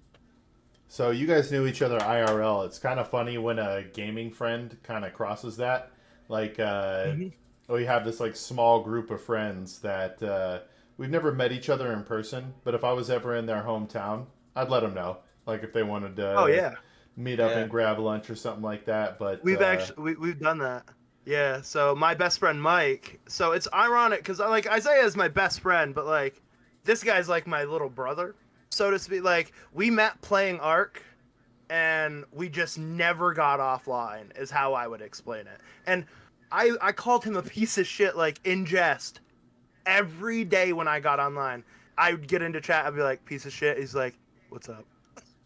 So you guys knew each other IRL. It's kind of funny when a gaming friend kind of crosses that. We have this small group of friends that we've never met each other in person. But if I was ever in their hometown, I'd let them know. If they wanted to meet up and grab lunch or something like that. But we've done that. Yeah. So my best friend Mike. So it's ironic because Isaiah is my best friend, but this guy's my little brother, so to speak. We met playing Ark, and we just never got offline. Is how I would explain it. And I called him a piece of shit in jest every day when I got online. I would get into chat. I'd be like, piece of shit. He's like, what's up?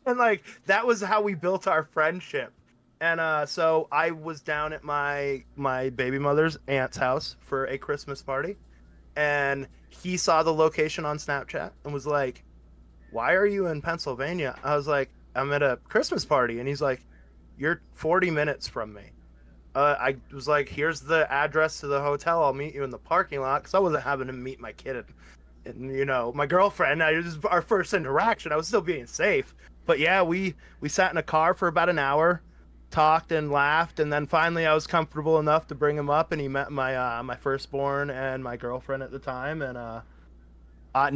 And that was how we built our friendship. And so I was down at my baby mother's aunt's house for a Christmas party. and he saw the location on Snapchat and was like, "Why are you in Pennsylvania?" I was like, "I'm at a Christmas party," and he's like, "You're 40 minutes from me." I was like, "Here's the address to the hotel. I'll meet you in the parking lot," because I wasn't having to meet my kid and you know, my girlfriend. It was our first interaction. I was still being safe, but yeah, we sat in a car for about an hour, talked and laughed, and then finally I was comfortable enough to bring him up, and he met my my firstborn and my girlfriend at the time, and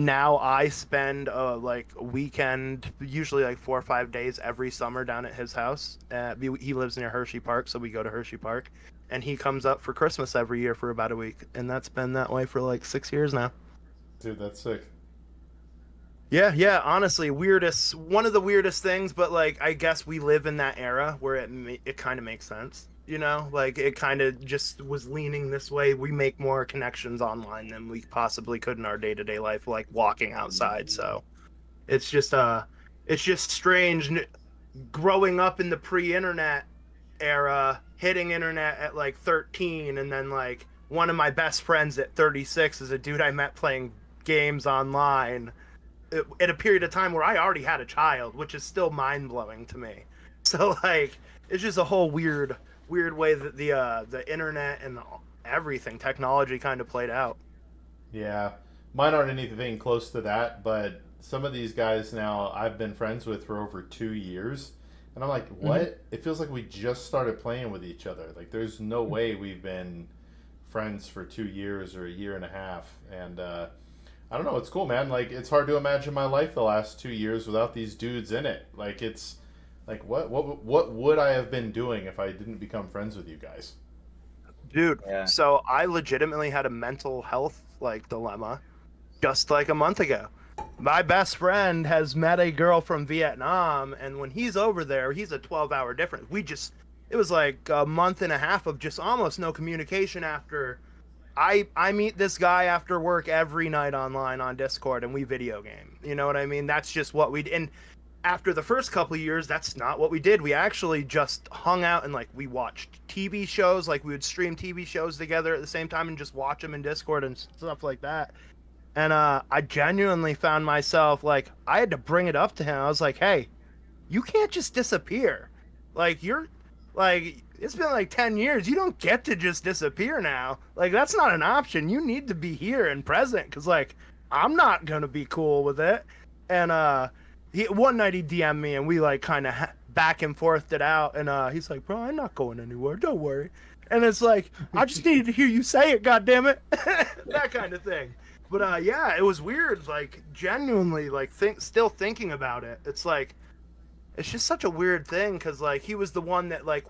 now I spend like a weekend, usually like 4 or 5 days every summer down at his house. He lives near Hershey Park, so we go to Hershey Park, and he comes up for Christmas every year for about a week, and that's been that way for like 6 years now. Dude, that's sick. Yeah, honestly, one of the weirdest things, but like I guess we live in that era where it kind of makes sense, you know? Like it kind of just was leaning this way. We make more connections online than we possibly could in our day-to-day life, like walking outside. So it's just strange growing up in the pre-internet era, hitting internet at like 13, and then like one of my best friends at 36 is a dude I met playing games online at a period of time where I already had a child, which is still mind-blowing to me. So like it's just a whole weird way that the internet and everything, technology, kind of played out. Yeah, mine aren't anything close to that, but some of these guys now I've been friends with for over 2 years, and I'm like, what? Mm-hmm. It feels like we just started playing with each other. Like there's no way we've been friends for 2 years or a year and a half, and I don't know. It's cool, man. Like, it's hard to imagine my life the last 2 years without these dudes in it. Like, it's like, what would I have been doing if I didn't become friends with you guys? Dude, yeah. So I legitimately had a mental health like dilemma just like a month ago. My best friend has met a girl from Vietnam, and when he's over there, he's a 12-hour difference. It was like a month and a half of just almost no communication after. I meet this guy after work every night online on Discord, and we video game. You know what I mean? That's just what we did. And after the first couple of years, that's not what we did. We actually just hung out and like we watched TV shows. Like we would stream TV shows together at the same time and just watch them in Discord and stuff like that. And I genuinely found myself like I had to bring it up to him. I was like, "Hey, you can't just disappear. Like you're like." It's been like 10 years. You don't get to just disappear now. Like, that's not an option. You need to be here and present because, like, I'm not going to be cool with it. And one night he DM'd me and we, like, kind of back and forthed it out. And he's like, "Bro, I'm not going anywhere. Don't worry." And it's like, I just needed to hear you say it, goddammit. That kind of thing. But, yeah, it was weird. Like, genuinely, like, still thinking about it. It's like, it's just such a weird thing because, like, he was the one that, like,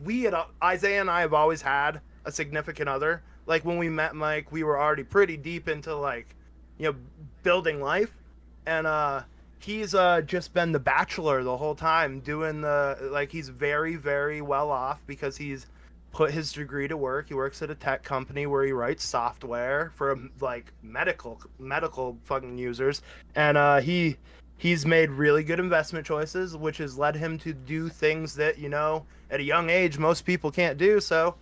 Isaiah and I have always had a significant other. Like, when we met Mike, we were already pretty deep into, like, you know, building life. And he's just been the bachelor the whole time doing he's very, very well off because he's put his degree to work. He works at a tech company where he writes software for, like, medical fucking users. And he's made really good investment choices, which has led him to do things that, you know, at a young age, most people can't do. So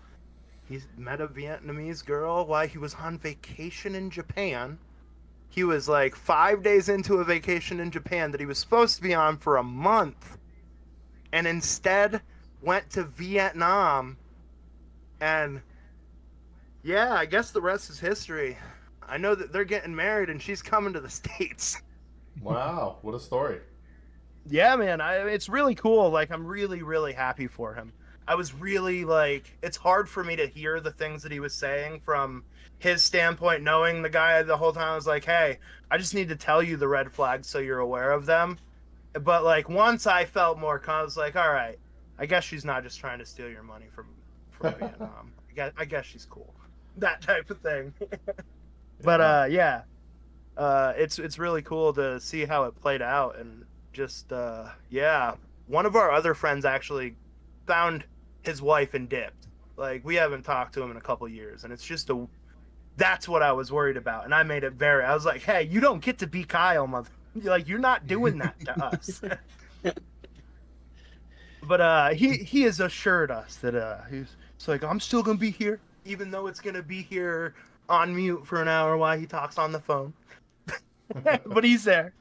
he's met a Vietnamese girl while he was on vacation in Japan. He was like 5 days into a vacation in Japan that he was supposed to be on for a month, and instead went to Vietnam. And yeah, I guess the rest is history. I know that they're getting married and she's coming to the States. Wow, what a story. Yeah, man, it's really cool. Like, I'm really, really happy for him. I was really, like, it's hard for me to hear the things that he was saying from his standpoint, knowing the guy the whole time. I was like, "Hey, I just need to tell you the red flags so you're aware of them." But, like, once I felt more I was like, all right, I guess she's not just trying to steal your money from Vietnam. I guess she's cool. That type of thing. But, yeah. It's really cool to see how it played out, and just yeah, one of our other friends actually found his wife and dipped. Like, we haven't talked to him in a couple years, and it's just that's what I was worried about. And I made it I was like, "Hey, you don't get to be Kyle, mother. Like, you're not doing that to us." But he has assured us that it's like, "I'm still gonna be here, even though it's gonna be here on mute for an hour while he talks on the phone. But he's there.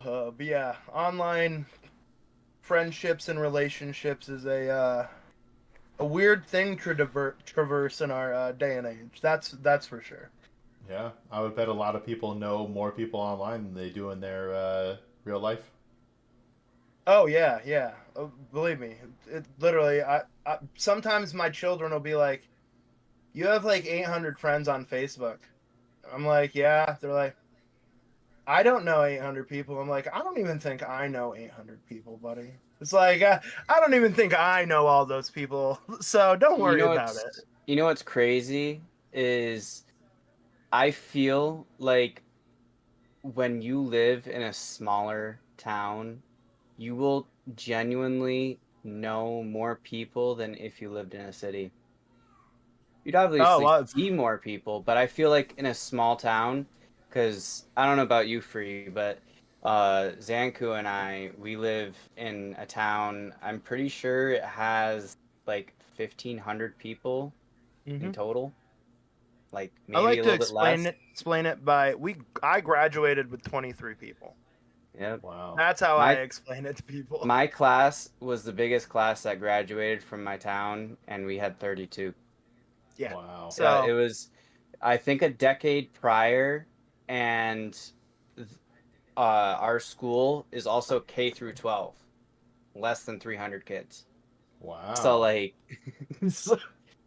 But yeah, online friendships and relationships is a weird thing to traverse in our day and age. That's for sure. Yeah, I would bet a lot of people know more people online than they do in their real life. Oh yeah. Believe me, it literally. I sometimes my children will be like, "You have like 800 friends on Facebook." I'm like, "Yeah." They're like, "I don't know 800 people." I'm like, "I don't even think I know 800 people, buddy." It's like I don't even think I know all those people, so don't worry about it. You know what's crazy is I feel like when you live in a smaller town, you will genuinely know more people than if you lived in a city. You'd obviously see more people, but I feel like in a small town, because I don't know about you, Free, but Zanku and we live in a town, I'm pretty sure it has like 1,500 people in total. Like maybe I like a to little bit less. explain it by I graduated with 23 people. Yep. Wow. That's how I explain it to people. My class was the biggest class that graduated from my town, and we had 32. Yeah. Wow. So it was, I think, a decade prior, and our school is also K through 12, less than 300 kids. Wow. So like,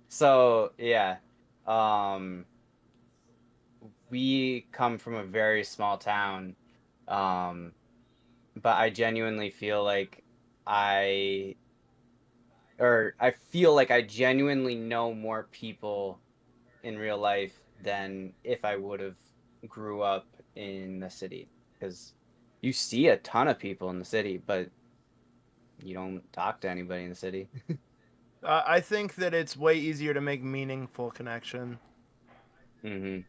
so yeah, we come from a very small town, but I genuinely feel like I feel like I genuinely know more people in real life than if I would have grew up in the city, because you see a ton of people in the city, but you don't talk to anybody in the city. I think that it's way easier to make meaningful connection. Mm-hmm.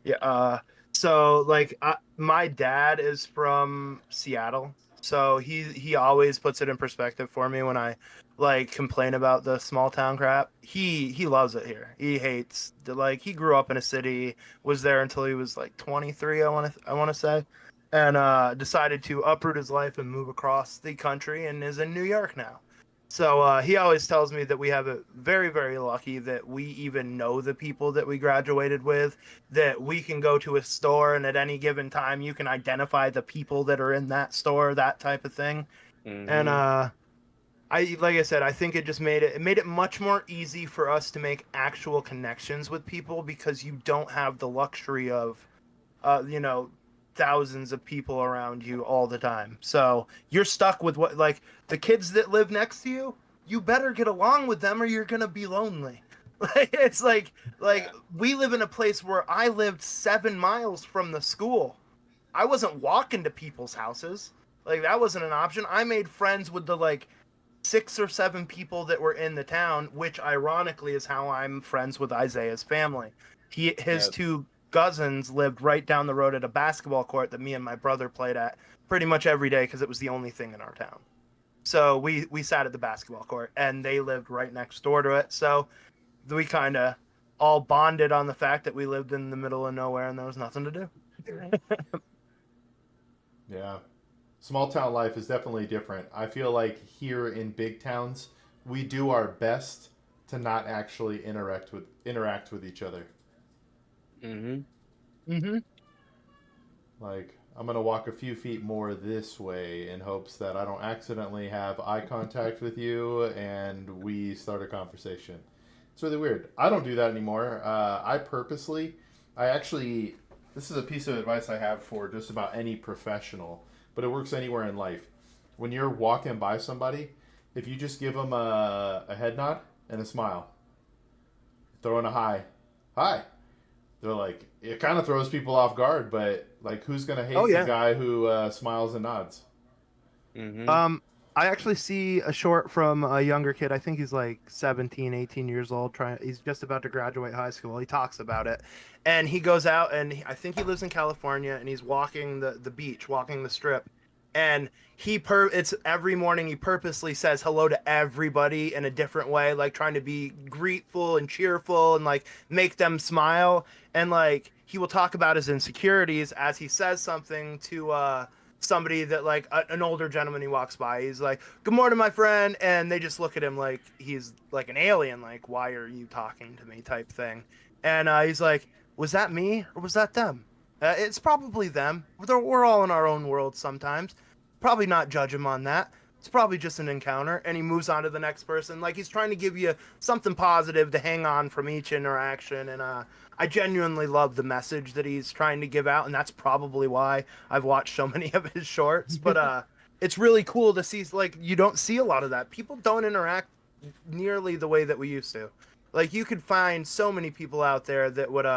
Yeah. So like my dad is from Seattle, so he always puts it in perspective for me when I like complain about the small town crap. He loves it here. He hates he grew up in a city, was there until he was like 23, I want to say, and decided to uproot his life and move across the country and is in New York now. So he always tells me that we have it very, very lucky that we even know the people that we graduated with, that we can go to a store and at any given time you can identify the people that are in that store, that type of thing. Mm-hmm. And like I said, I think it just made it much more easy for us to make actual connections with people, because you don't have the luxury of thousands of people around you all the time. So you're stuck with what, like, the kids that live next to you, you better get along with them or you're going to be lonely. It's like we live in a place where I lived 7 miles from the school. I wasn't walking to people's houses. Like, that wasn't an option. I made friends with the 6 or 7 people that were in the town, which ironically is how I'm friends with Isaiah's family. His two cousins lived right down the road at a basketball court that me and my brother played at pretty much every day because it was the only thing in our town. So we sat at the basketball court, and they lived right next door to it. So we kind of all bonded on the fact that we lived in the middle of nowhere and there was nothing to do. Yeah. Small town life is definitely different. I feel like here in big towns, we do our best to not actually interact with each other. Like, I'm going to walk a few feet more this way in hopes that I don't accidentally have eye contact with you and we start a conversation. It's really weird. I don't do that anymore. This is a piece of advice I have for just about any professional, but it works anywhere in life. When you're walking by somebody, if you just give them a head nod and a smile, throw in a hi, they're like, it kind of throws people off guard, but like, who's gonna hate the guy who smiles and nods? I actually see a short from a younger kid. I think he's like 17, 18 years old. He's just about to graduate high school. He talks about it, and he goes out, and I think he lives in California, and he's walking the beach, walking the strip, and it's every morning he purposely says hello to everybody in a different way, like trying to be grateful and cheerful and like make them smile. And like he will talk about his insecurities as he says something to somebody that like an older gentleman he walks by. He's like, "Good morning, my friend," and they just look at him like he's like an alien, like, "Why are you talking to me?" type thing. And he's like, "Was that me or was that them?" It's probably them. We're all in our own world sometimes. Probably not judge him on that. It's probably just an encounter, and he moves on to the next person. Like he's trying to give you something positive to hang on from each interaction. And I genuinely love the message that he's trying to give out, and that's probably why I've watched so many of his shorts. But it's really cool to see. Like you don't see a lot of that. People don't interact nearly the way that we used to. Like you could find so many people out there that would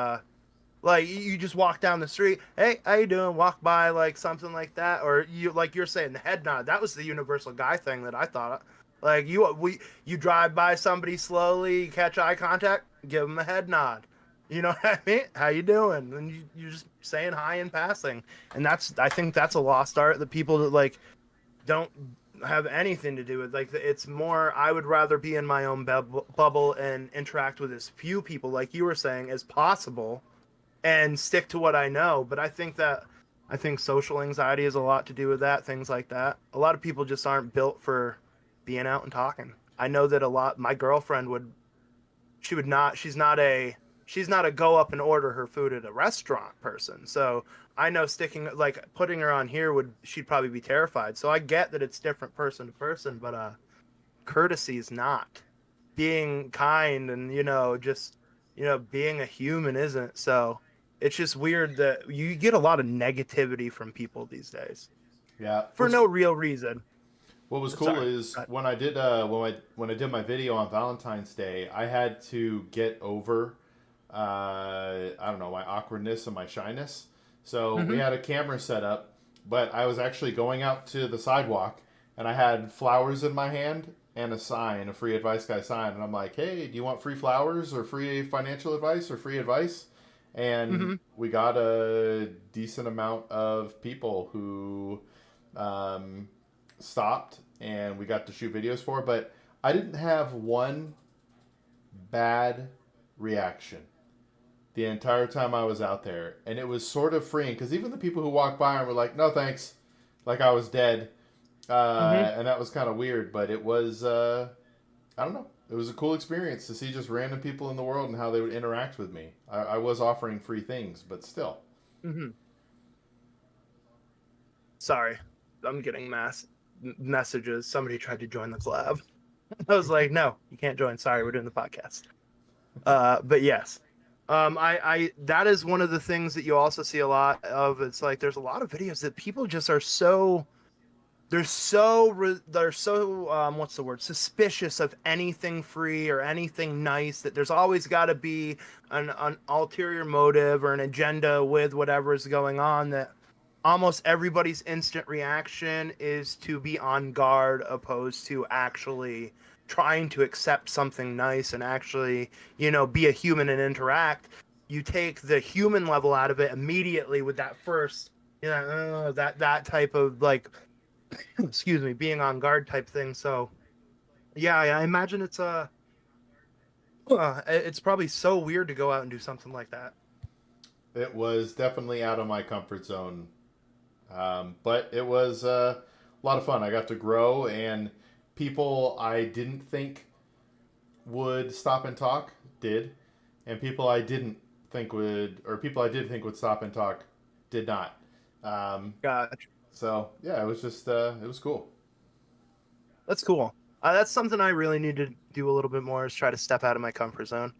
like you just walk down the street, "Hey, how you doing?" Walk by, like something like that, or you like you're saying the head nod. That was the universal guy thing that I thought. Like you drive by somebody slowly, you catch eye contact, give them a head nod. You know what I mean? How you doing? And you're just saying hi in passing, and I think that's a lost art that people that like don't have anything to do with. Like it's more, I would rather be in my own bubble and interact with as few people, like you were saying, as possible. And stick to what I know. But I think social anxiety has a lot to do with that, things like that. A lot of people just aren't built for being out and talking. I know that my girlfriend she's not a go up and order her food at a restaurant person. So I know putting her on here she'd probably be terrified. So I get that it's different person to person, but courtesy is not. Being kind and, being a human isn't. So it's just weird that you get a lot of negativity from people these days. Yeah. For no real reason. What was cool is when I did when I did my video on Valentine's Day, I had to get over I don't know, my awkwardness and my shyness. So we had a camera set up, but I was actually going out to the sidewalk and I had flowers in my hand and a free advice guy sign, and I'm like, "Hey, do you want free flowers or free financial advice or free advice?" And we got a decent amount of people who stopped, and we got to shoot videos for. But I didn't have one bad reaction the entire time I was out there, and it was sort of freeing because even the people who walked by and were like, "No thanks," like I was dead. And that was kind of weird, but it was, I don't know. It was a cool experience to see just random people in the world and how they would interact with me. I was offering free things, but still. Sorry, I'm getting messages. Somebody tried to join the collab. I was like, "No, you can't join. Sorry, we're doing the podcast." But yes. That is one of the things that you also see a lot of. It's like, there's a lot of videos that people just are they're so what's the word, suspicious of anything free or anything nice, that there's always got to be an ulterior motive or an agenda with whatever is going on, that almost everybody's instant reaction is to be on guard opposed to actually trying to accept something nice and actually, be a human and interact. You take the human level out of it immediately with that first, that type of like, excuse me, being on guard type thing. So yeah, I imagine it's probably so weird to go out and do something like that. It was definitely out of my comfort zone. But it was a lot of fun. I got to grow, and people I didn't think would stop and talk did, and people I did think would stop and talk did not. Gotcha. So yeah, it was just it was cool. That's cool. That's something I really need to do a little bit more, is try to step out of my comfort zone.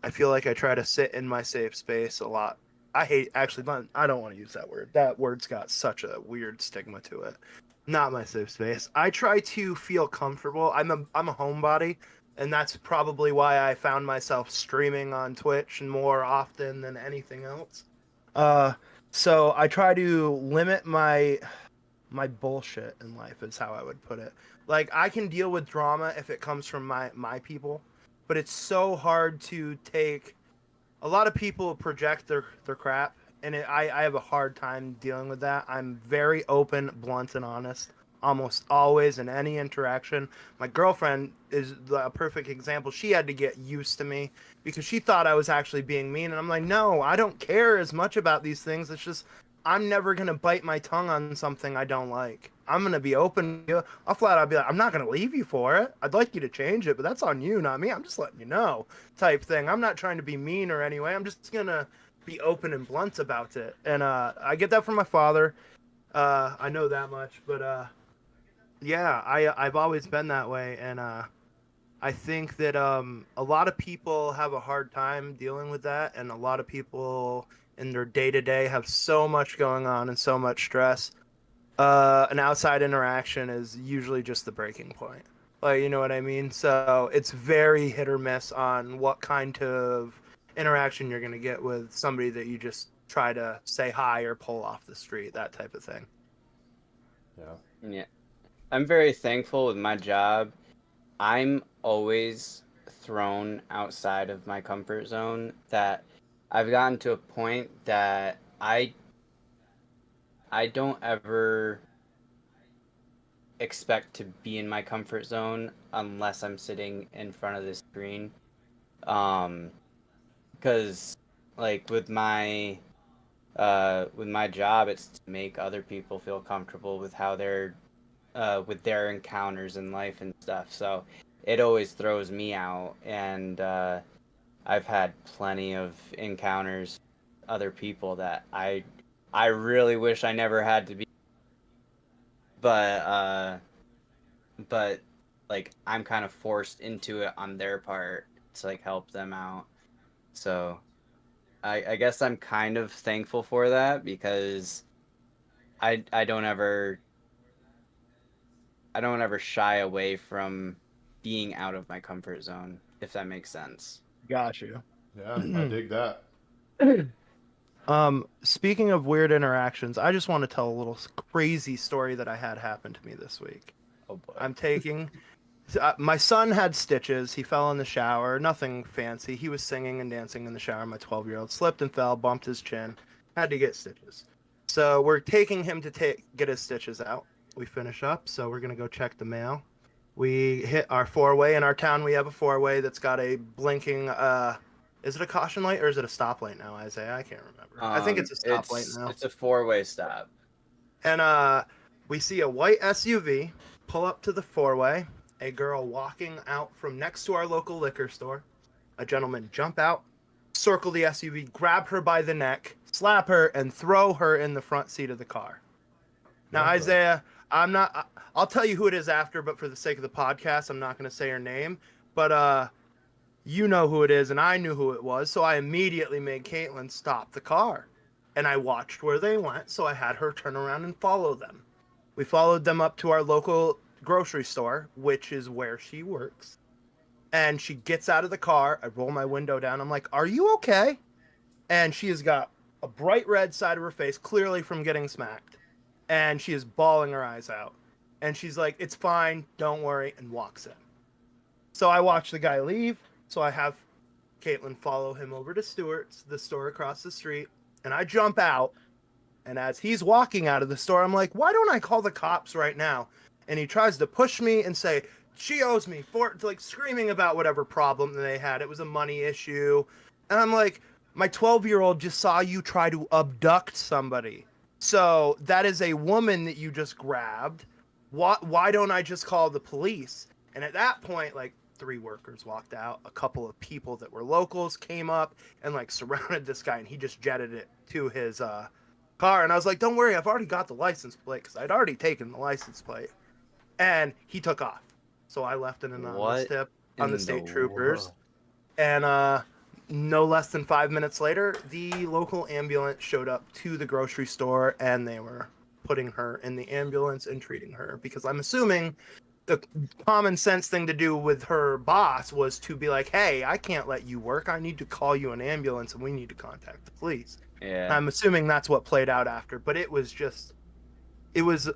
I feel like I try to sit in my safe space a lot. I don't want to use that word. That word's got such a weird stigma to it. Not my safe space. I try to feel comfortable. I'm a homebody, and that's probably why I found myself streaming on Twitch more often than anything else. So I try to limit my bullshit in life, is how I would put it. Like, I can deal with drama if it comes from my people, but it's so hard to take. A lot of people project their crap, and I have a hard time dealing with that. I'm very open, blunt, and honest almost always in any interaction. My girlfriend is a perfect example. She had to get used to me because she thought I was actually being mean, and I'm like, no, I don't care as much about these things. It's just I'm never gonna bite my tongue on something I don't like. I'm gonna be open. I'll flat out be like, I'm not gonna leave you for it. I'd like you to change it, but that's on you, not me. I'm just letting you know, type thing. I'm not trying to be mean or anyway. I'm just gonna be open and blunt about it. And I get that from my father. I know that much, but yeah, I've always been that way, and I think that a lot of people have a hard time dealing with that, and a lot of people in their day-to-day have so much going on and so much stress. An outside interaction is usually just the breaking point. Like, you know what I mean? So it's very hit or miss on what kind of interaction you're going to get with somebody that you just try to say hi or pull off the street, that type of thing. Yeah. Yeah. I'm very thankful with my job. I'm always thrown outside of my comfort zone, that I've gotten to a point that I don't ever expect to be in my comfort zone unless I'm sitting in front of the screen. Because like with my job, it's to make other people feel comfortable with how they're with their encounters in life and stuff. So it always throws me out, and I've had plenty of encounters with other people that I really wish I never had to be. But like I'm kind of forced into it on their part to like help them out. So I guess I'm kind of thankful for that, because I don't ever shy away from being out of my comfort zone, if that makes sense. Got you. Yeah, I dig that. Speaking of weird interactions, I just want to tell a little crazy story that I had happen to me this week. Oh boy. I'm taking my son had stitches. He fell in the shower. Nothing fancy. He was singing and dancing in the shower. My 12-year-old slipped and fell, bumped his chin, had to get stitches. So we're taking him to get his stitches out. We finish up, so we're gonna go check the mail. We hit our four-way. In our town, we have a four-way that's got a blinking. Is it a caution light or is it a stoplight now, Isaiah? I can't remember. I think it's a stoplight now. It's a four-way stop. And we see a white SUV pull up to the four-way. A girl walking out from next to our local liquor store. A gentleman jump out, circle the SUV, grab her by the neck, slap her, and throw her in the front seat of the car. Now, Isaiah, I'll tell you who it is after, but for the sake of the podcast, I'm not going to say her name. But you know who it is, and I knew who it was, so I immediately made Caitlin stop the car. And I watched where they went, so I had her turn around and follow them. We followed them up to our local grocery store, which is where she works. And she gets out of the car. I roll my window down. I'm like, "Are you okay?" And she has got a bright red side of her face, clearly from getting smacked. And she is bawling her eyes out. And she's like, "It's fine, don't worry," and walks in. So I watch the guy leave. So I have Caitlin follow him over to Stewart's, the store across the street. And I jump out. And as he's walking out of the store, I'm like, "Why don't I call the cops right now?" And he tries to push me and say, "She owes me," like screaming about whatever problem they had. It was a money issue. And I'm like, my 12-year-old just saw you try to abduct somebody. So that is a woman that you just grabbed. Why don't I just call the police? And at that point, like, 3 workers walked out. A couple of people that were locals came up and like surrounded this guy, and he just jetted it to his car. And I was like, "Don't worry, I've already got the license plate," because I'd already taken the license plate. And he took off. So I left an anonymous tip on the state troopers. And no less than 5 minutes later, the local ambulance showed up to the grocery store, and they were putting her in the ambulance and treating her, because I'm assuming the common sense thing to do with her boss was to be like, "Hey, I can't let you work. I need to call you an ambulance, and we need to contact the police." Yeah. I'm assuming that's what played out after, but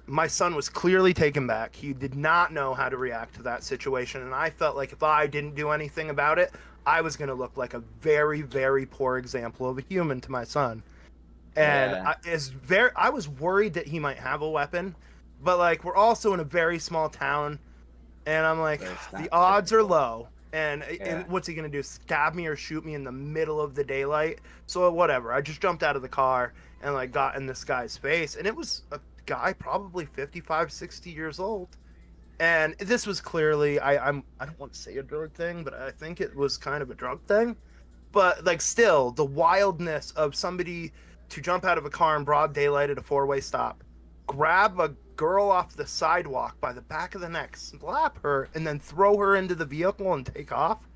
my son was clearly taken back. He did not know how to react to that situation, and I felt like if I didn't do anything about it, I was going to look like a very, very poor example of a human to my son. and Yeah. I was worried that he might have a weapon, but like we're also in a very small town, and I'm like, But it's the not odds are typical. low. And Yeah. what's he gonna do? Stab me or shoot me in the middle of the daylight? So whatever. I just jumped out of the car and like got in this guy's face, and it was a guy probably 55, 60 years old. And this was clearly I don't want to say a drug thing, but I think it was kind of a drug thing. But like still, the wildness of somebody to jump out of a car in broad daylight at a four-way stop, grab a girl off the sidewalk by the back of the neck, slap her, and then throw her into the vehicle and take off.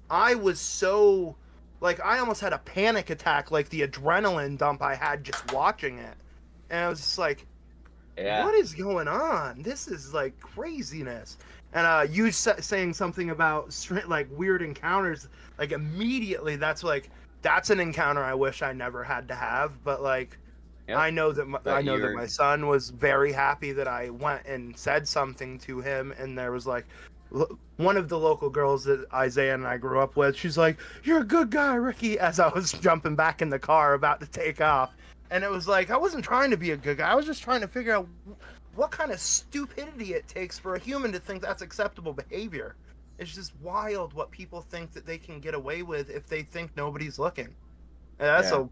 I was so like I almost had a panic attack, like the adrenaline dump I had just watching it. And I was just like, Yeah. what is going on? This is like craziness. And you saying something about like weird encounters, like immediately that's an encounter I wish I never had to have. But like Yep. I know that But I know that you're my son was very happy that I went and said something to him, and there was like one of the local girls that Isaiah and I grew up with. She's like, "You're a good guy, Ricky," as I was jumping back in the car about to take off. And it was like I wasn't trying to be a good guy. I was just trying to figure out what kind of stupidity it takes for a human to think that's acceptable behavior. It's just wild what people think that they can get away with if they think nobody's looking. And that's Yeah. a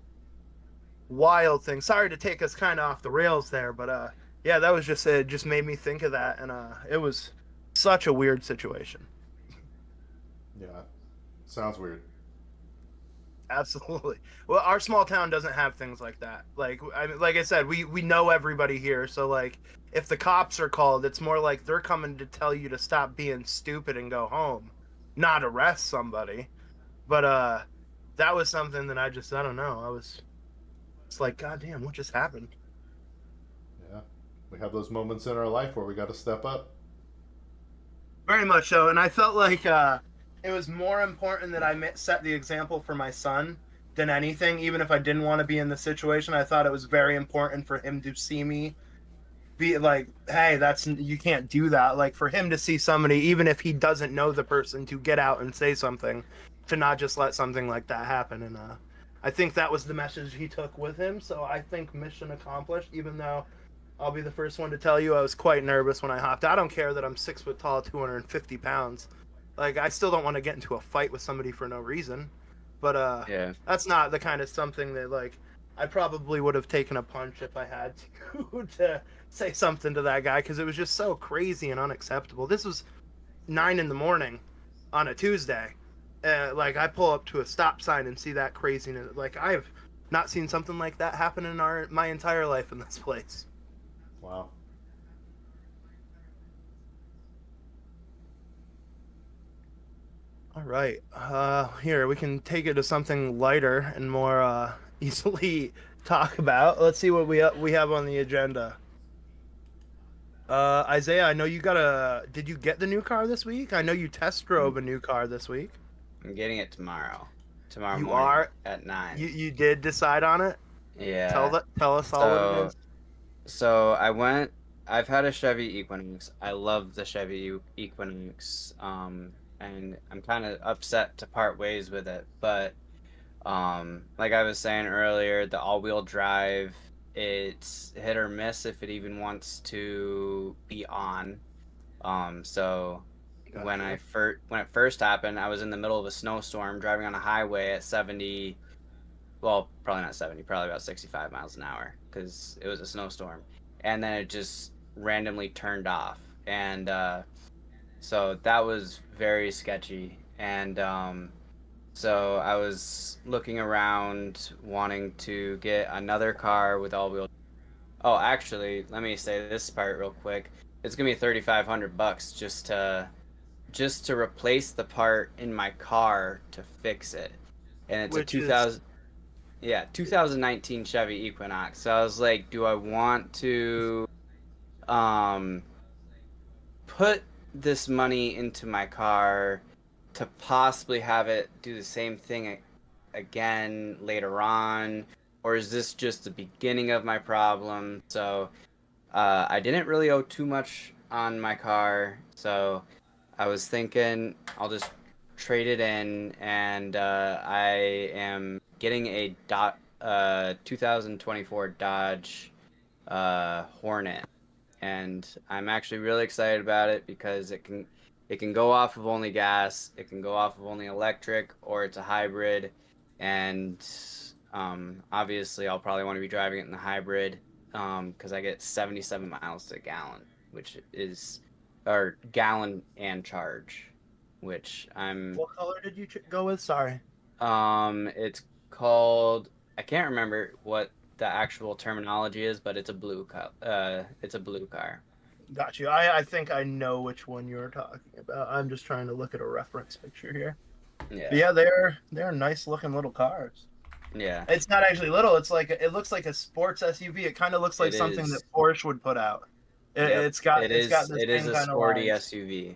wild thing. Sorry to take us kind of off the rails there, but yeah, that was just it. Just made me think of that, and it was such a weird situation. Yeah. Sounds weird. Absolutely. Well, our small town doesn't have things like that. Like like I said, we know everybody here, so like if the cops are called, it's more like they're coming to tell you to stop being stupid and go home, not arrest somebody. But that was something that I don't know. It's like, God damn, what just happened? Yeah. We have those moments in our life where we got to step up. Very much so, and I felt like it was more important that I set the example for my son than anything. Even if I didn't want to be in the situation, I thought it was very important for him to see me be like, "Hey, you can't do that." Like for him to see somebody, even if he doesn't know the person, to get out and say something, to not just let something like that happen. And I think that was the message he took with him. So I think mission accomplished. Even though I'll be the first one to tell you I was quite nervous when I hopped. I don't care that I'm 6 foot tall, 250 pounds. Like I still don't want to get into a fight with somebody for no reason. But Yeah. that's not the kind of something that like I probably would have taken a punch if I had to say something to that guy because it was just so crazy and unacceptable. This was 9 a.m. on a Tuesday. Like I pull up to a stop sign and see that craziness. Like I've not seen something like that happen in my entire life in this place. Wow. All right. Here we can take it to something lighter and more easily talk about. Let's see what we have on the agenda. Isaiah, I know you did you get the new car this week? I know you test drove a new car this week. I'm getting it tomorrow. Tomorrow You morning are? at 9. You did decide on it? Yeah. Tell us all what it is. So I've had a Chevy Equinox. I love the Chevy Equinox. And I'm kind of upset to part ways with it, but like I was saying earlier, the all-wheel drive, it's hit or miss if it even wants to be on. So when it first happened, I was in the middle of a snowstorm driving on a highway at 70, well, probably not 70, probably about 65 miles an hour because it was a snowstorm, and then it just randomly turned off, and so that was very sketchy. And so I was looking around wanting to get another car with all-wheel. Oh, actually, let me say this part real quick. It's gonna be $3,500 just to replace the part in my car to fix it. And it's Which a 2019 Chevy Equinox. So I was like, do I want to put this money into my car to possibly have it do the same thing again later on, or is this just the beginning of my problem? So I didn't really owe too much on my car, so I was thinking I'll just trade it in, and I am getting a a 2024 Dodge Hornet, and I'm actually really excited about it because it can go off of only gas, it can go off of only electric, or it's a hybrid, and obviously I'll probably want to be driving it in the hybrid because I get 77 miles to a gallon, which is, or gallon and charge, which I'm. What color did you go with? Sorry. It's called. I can't remember what the actual terminology is, but it's a blue car. It's a blue car. Got you. I think I know which one you're talking about. I'm just trying to look at a reference picture here. Yeah. But yeah, they're nice looking little cars. Yeah. It's not actually little. It's like it looks like a sports SUV. It kind of looks like It something is. that Porsche would put out. Yep. It's got It it's is. got the It is same a kind of sporty lines. SUV.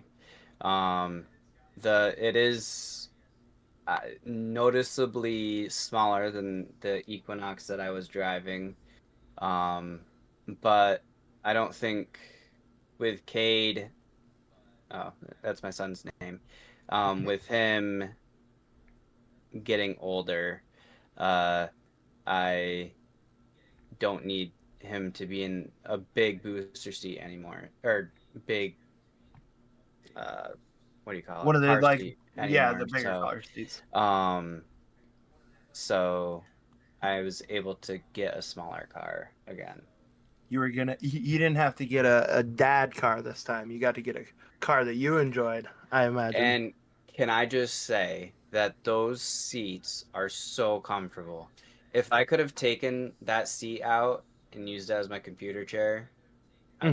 It is noticeably smaller than the Equinox that I was driving. But I don't think with Cade, oh, that's my son's name. With him getting older, I don't need him to be in a big booster seat anymore, or big, what do you call it? What are they Car like? seat Yeah, anymore. the bigger So, car seats. So I was able to get a smaller car again. You didn't have to get a dad car this time. You got to get a car that you enjoyed, I imagine. And can I just say that those seats are so comfortable. If I could have taken that seat out and used it as my computer chair, I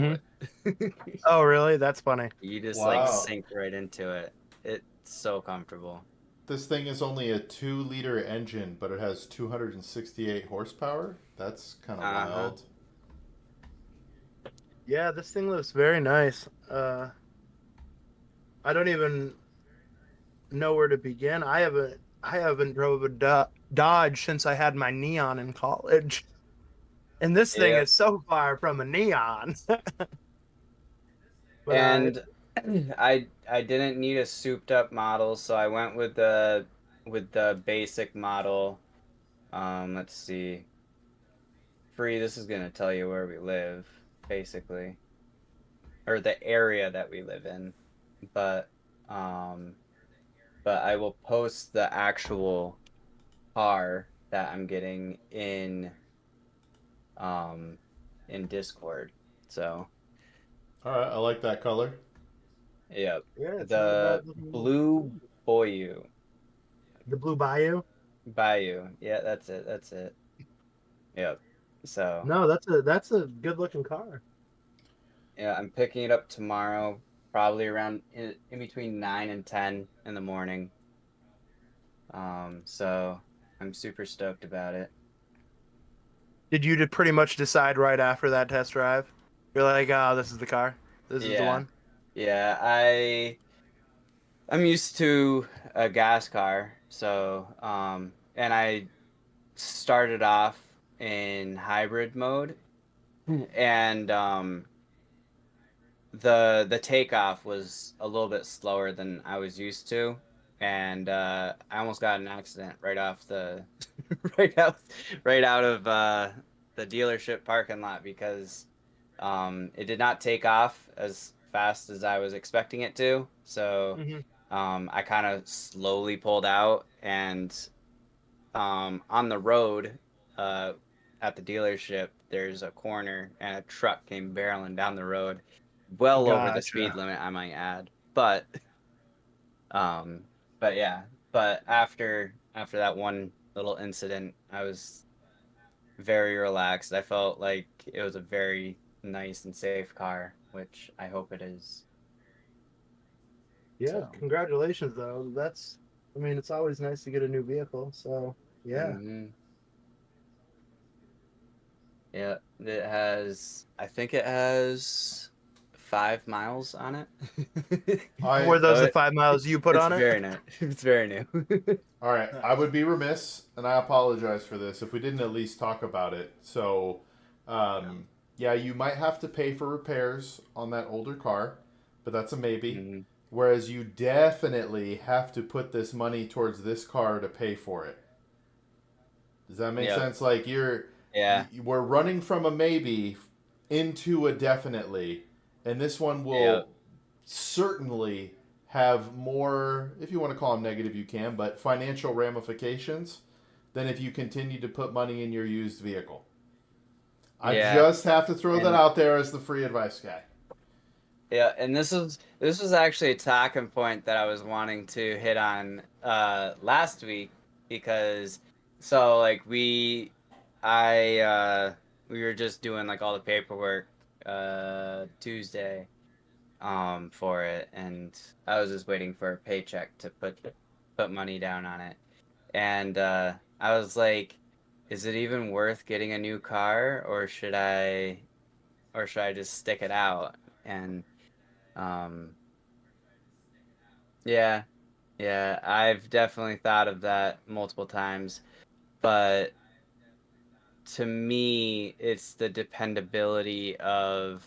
would. Oh, really? That's funny. You just Wow. like sink right into it. It's so comfortable. This thing is only a 2-liter engine, but it has 268 horsepower. That's kind of Uh-huh. wild. Yeah, this thing looks very nice. I don't even know where to begin. I haven't drove a Dodge since I had my Neon in college, and this thing Yeah. is so far from a Neon. But, And I didn't need a souped up model, so I went with the basic model. Let's see. Free, this is gonna tell you where we live, basically. Or the area that we live in. But I will post the actual car that I'm getting in Discord. So All right, I like that color. yep. yeah, it's not The a bad looking- Blue Bayou. the Blue Bayou. Bayou. Yeah, that's it. Yep. So No, that's a good looking car. yeah, I'm picking it up tomorrow, probably around in between 9 and 10 in the morning. So I'm super stoked about it. Did you pretty much decide right after that test drive? You're like, oh, this is the car. This is the Yeah. one. Yeah, I'm used to a gas car, so and I started off in hybrid mode, and the takeoff was a little bit slower than I was used to, and I almost got in an accident right off the right out of the dealership parking lot because it did not take off as fast as I was expecting it to. So I kind of slowly pulled out, and on the road at the dealership, there's a corner, and a truck came barreling down the road, well over the speed limit, I might add. But yeah. But after that one little incident, I was very relaxed. I felt like it was a very nice and safe car, which I hope it is. Yeah, So. congratulations though. I mean, it's always nice to get a new vehicle. So yeah. Mhm. Yeah, I think it has 5 miles on it. Were those the 5 miles you put it's on it? very new. It's very new. All right, I would be remiss, and I apologize for this, if we didn't at least talk about it. So, yeah, you might have to pay for repairs on that older car, but that's a maybe. Mhm. Whereas you definitely have to put this money towards this car to pay for it. Does that make Yep. sense? Like Yeah. we're running from a maybe into a definitely, and this one will Yep. certainly have more, if you want to call them negative, you can, but financial ramifications than if you continue to put money in your used vehicle. I Yeah. just have to throw that And- out there as the free advice guy. Yeah, and this was actually a talking point that I was wanting to hit on last week because so like we were just doing like all the paperwork Tuesday for it, and I was just waiting for a paycheck to put money down on it. And I was like, is it even worth getting a new car, or should I just stick it out? And yeah, yeah, I've definitely thought of that multiple times, but to me, it's the dependability of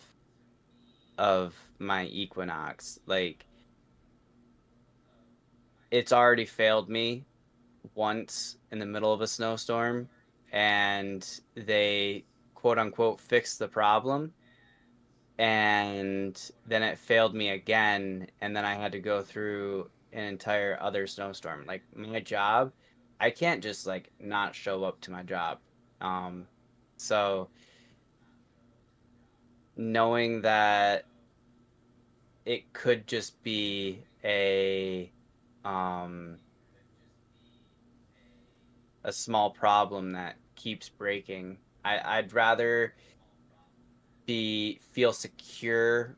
my Equinox. Like, it's already failed me once in the middle of a snowstorm, and they quote unquote fixed the problem, and then it failed me again, and then I had to go through an entire other snowstorm. Like my job, I can't just like not show up to my job. So knowing that it could just be a small problem that keeps breaking. I'd rather feel secure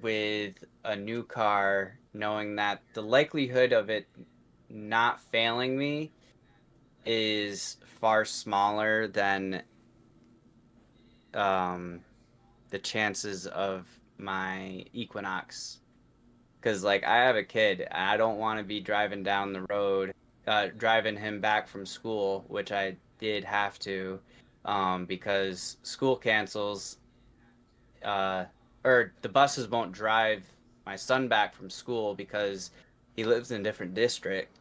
with a new car, knowing that the likelihood of it not failing me is far smaller than the chances of my Equinox. Because like I have a kid, I don't want to be driving down the road, driving him back from school, which I did have to, because school cancels, or the buses won't drive my son back from school because he lives in a different district.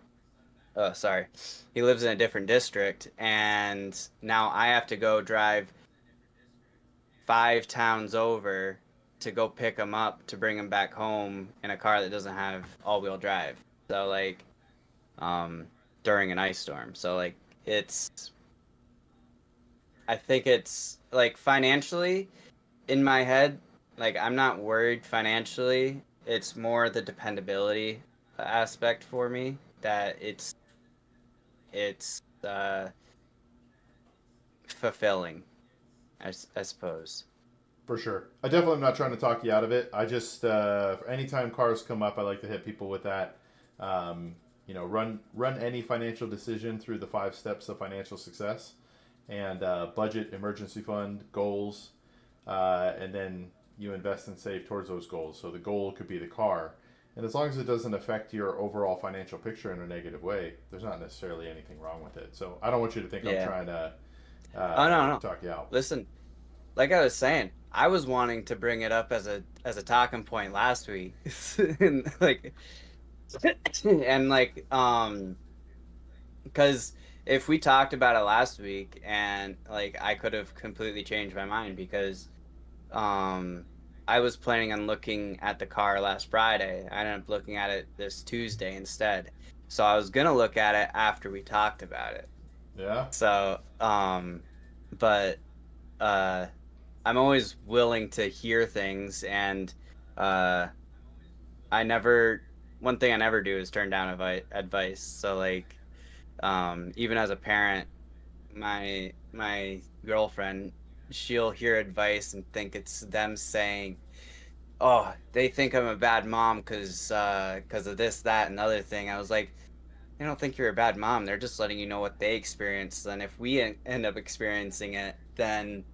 Oh, sorry. He lives in a different district, and now I have to go drive 5 towns over to go pick him up to bring him back home in a car that doesn't have all-wheel drive. So like, during an ice storm. So like, I think it's like financially in my head, like I'm not worried financially. It's more the dependability aspect for me that it's fulfilling, I suppose. For sure. I definitely am not trying to talk you out of it. I just, anytime cars come up, I like to hit people with that. Run any financial decision through the 5 steps of financial success, and budget, emergency fund, goals, and then you invest and save towards those goals. So the goal could be the car, and as long as it doesn't affect your overall financial picture in a negative way, there's not necessarily anything wrong with it. So I don't want you to think I'm trying to Oh no. talk you out. Listen, like I was saying, I was wanting to bring it up as a talking point last week, and like, because if we talked about it last week, and like I could have completely changed my mind because, I was planning on looking at the car last Friday. I ended up looking at it this Tuesday instead. So I was gonna look at it after we talked about it. Yeah. So, but I'm always willing to hear things, and one thing I never do is turn down advice. So like, even as a parent, my girlfriend, she'll hear advice and think it's them saying, oh, they think I'm a bad mom because of this, that, and the other thing. I was like, I don't think you're a bad mom. They're just letting you know what they experienced. And if we end up experiencing it, then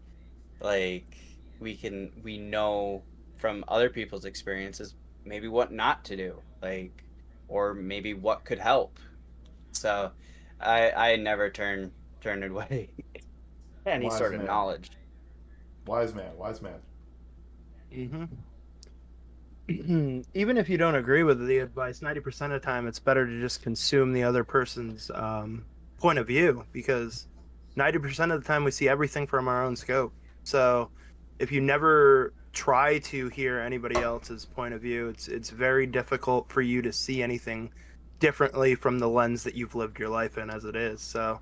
like we know from other people's experiences maybe what not to do, like, or maybe what could help. So I never turn away any Wise sort of man. knowledge. Wise man. Mm-hmm. Even if you don't agree with the advice, 90% of the time it's better to just consume the other person's point of view, because 90% of the time we see everything from our own scope. So if you never try to hear anybody else's point of view, it's very difficult for you to see anything differently from the lens that you've lived your life in as it is. So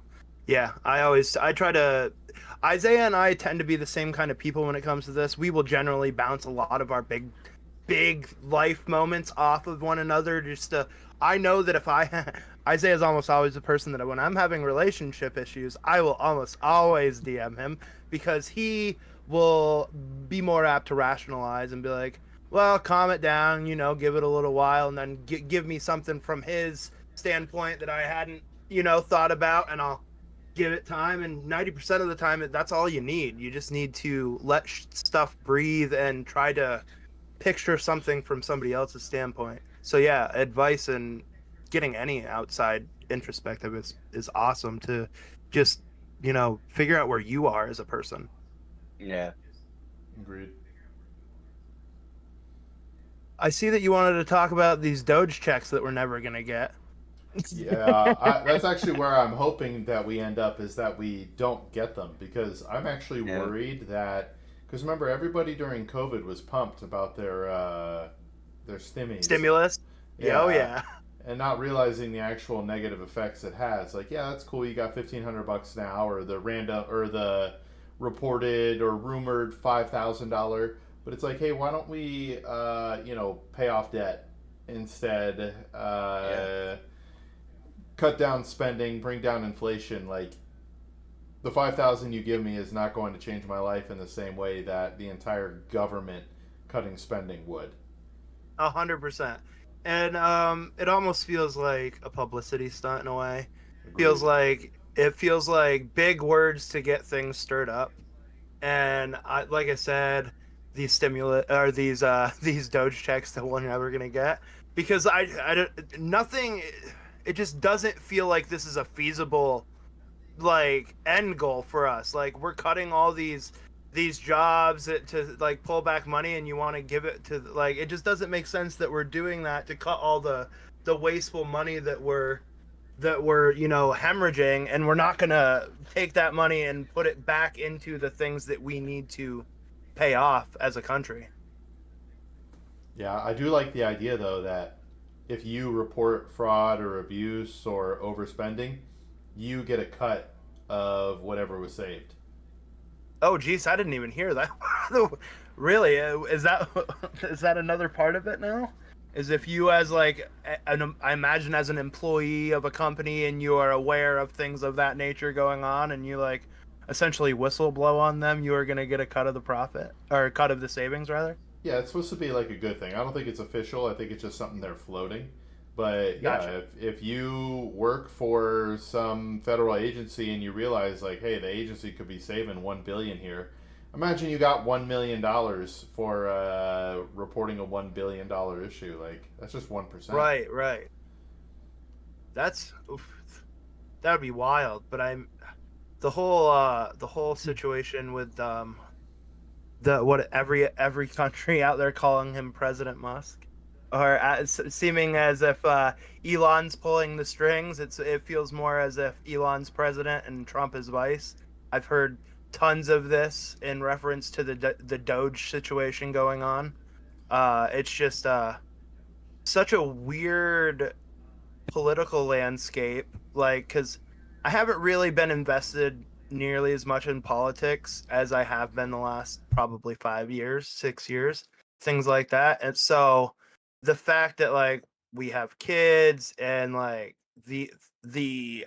yeah, I try to, Isaiah and I tend to be the same kind of people when it comes to this. We will generally bounce a lot of our big life moments off of one another. I know that if Isaiah's almost always the person that when I'm having relationship issues, I will almost always DM him, because he will be more apt to rationalize and be like, well, calm it down, give it a little while, and then give me something from his standpoint that I hadn't, thought about, and I'll give it time. And 90% of the time, that's all you need. You just need to let stuff breathe and try to picture something from somebody else's standpoint. So yeah, advice and getting any outside introspective is awesome to just, figure out where you are as a person. Yeah. Agreed. I see that you wanted to talk about these Doge checks that we're never going to get. Yeah, that's actually where I'm hoping that we end up, is that we don't get them, because I'm actually worried that, because remember, everybody during COVID was pumped about their stimulus. Yeah. Oh yeah. And not realizing the actual negative effects it has. Like, yeah, that's cool. You got $1,500 now, or the reported or rumored $5,000. But it's like, hey, why don't we, pay off debt instead? Cut down spending, bring down inflation. Like, the $5,000 you give me is not going to change my life in the same way that the entire government cutting spending would. 100%. And it almost feels like a publicity stunt in a way. Agreed. It feels like big words to get things stirred up. And like I said, these stimulus or these Doge checks that we're never gonna get, because nothing. It just doesn't feel like this is a feasible end goal for us. Like, we're cutting all these jobs to pull back money, and you want to give it to it just doesn't make sense that we're doing that to cut all the wasteful money that we're hemorrhaging, and we're not gonna take that money and put it back into the things that we need to pay off as a country. Yeah, I do like the idea, though, that if you report fraud or abuse or overspending, you get a cut of whatever was saved. Oh, geez, I didn't even hear that. Really? Is that another part of it now? Is if you as I imagine as an employee of a company, and you are aware of things of that nature going on, and you essentially whistleblow on them, you are going to get a cut of the profit, or a cut of the savings rather? Yeah, it's supposed to be like a good thing. I don't think it's official. I think it's just something they're floating. But Gotcha. yeah, if you work for some federal agency and you realize, like, hey, the agency could be saving $1 billion here. Imagine you got $1 million for reporting a $1 billion issue. Like, that's just 1%. Right. That would be wild. But the whole situation with every country out there calling him President Musk, or seeming as if Elon's pulling the strings. It feels more as if Elon's president and Trump is vice. I've heard tons of this in reference to the Doge situation going on. It's just such a weird political landscape, because I haven't really been invested nearly as much in politics as I have been the last probably 5 years, 6 years, things like that. And so the fact that we have kids, and the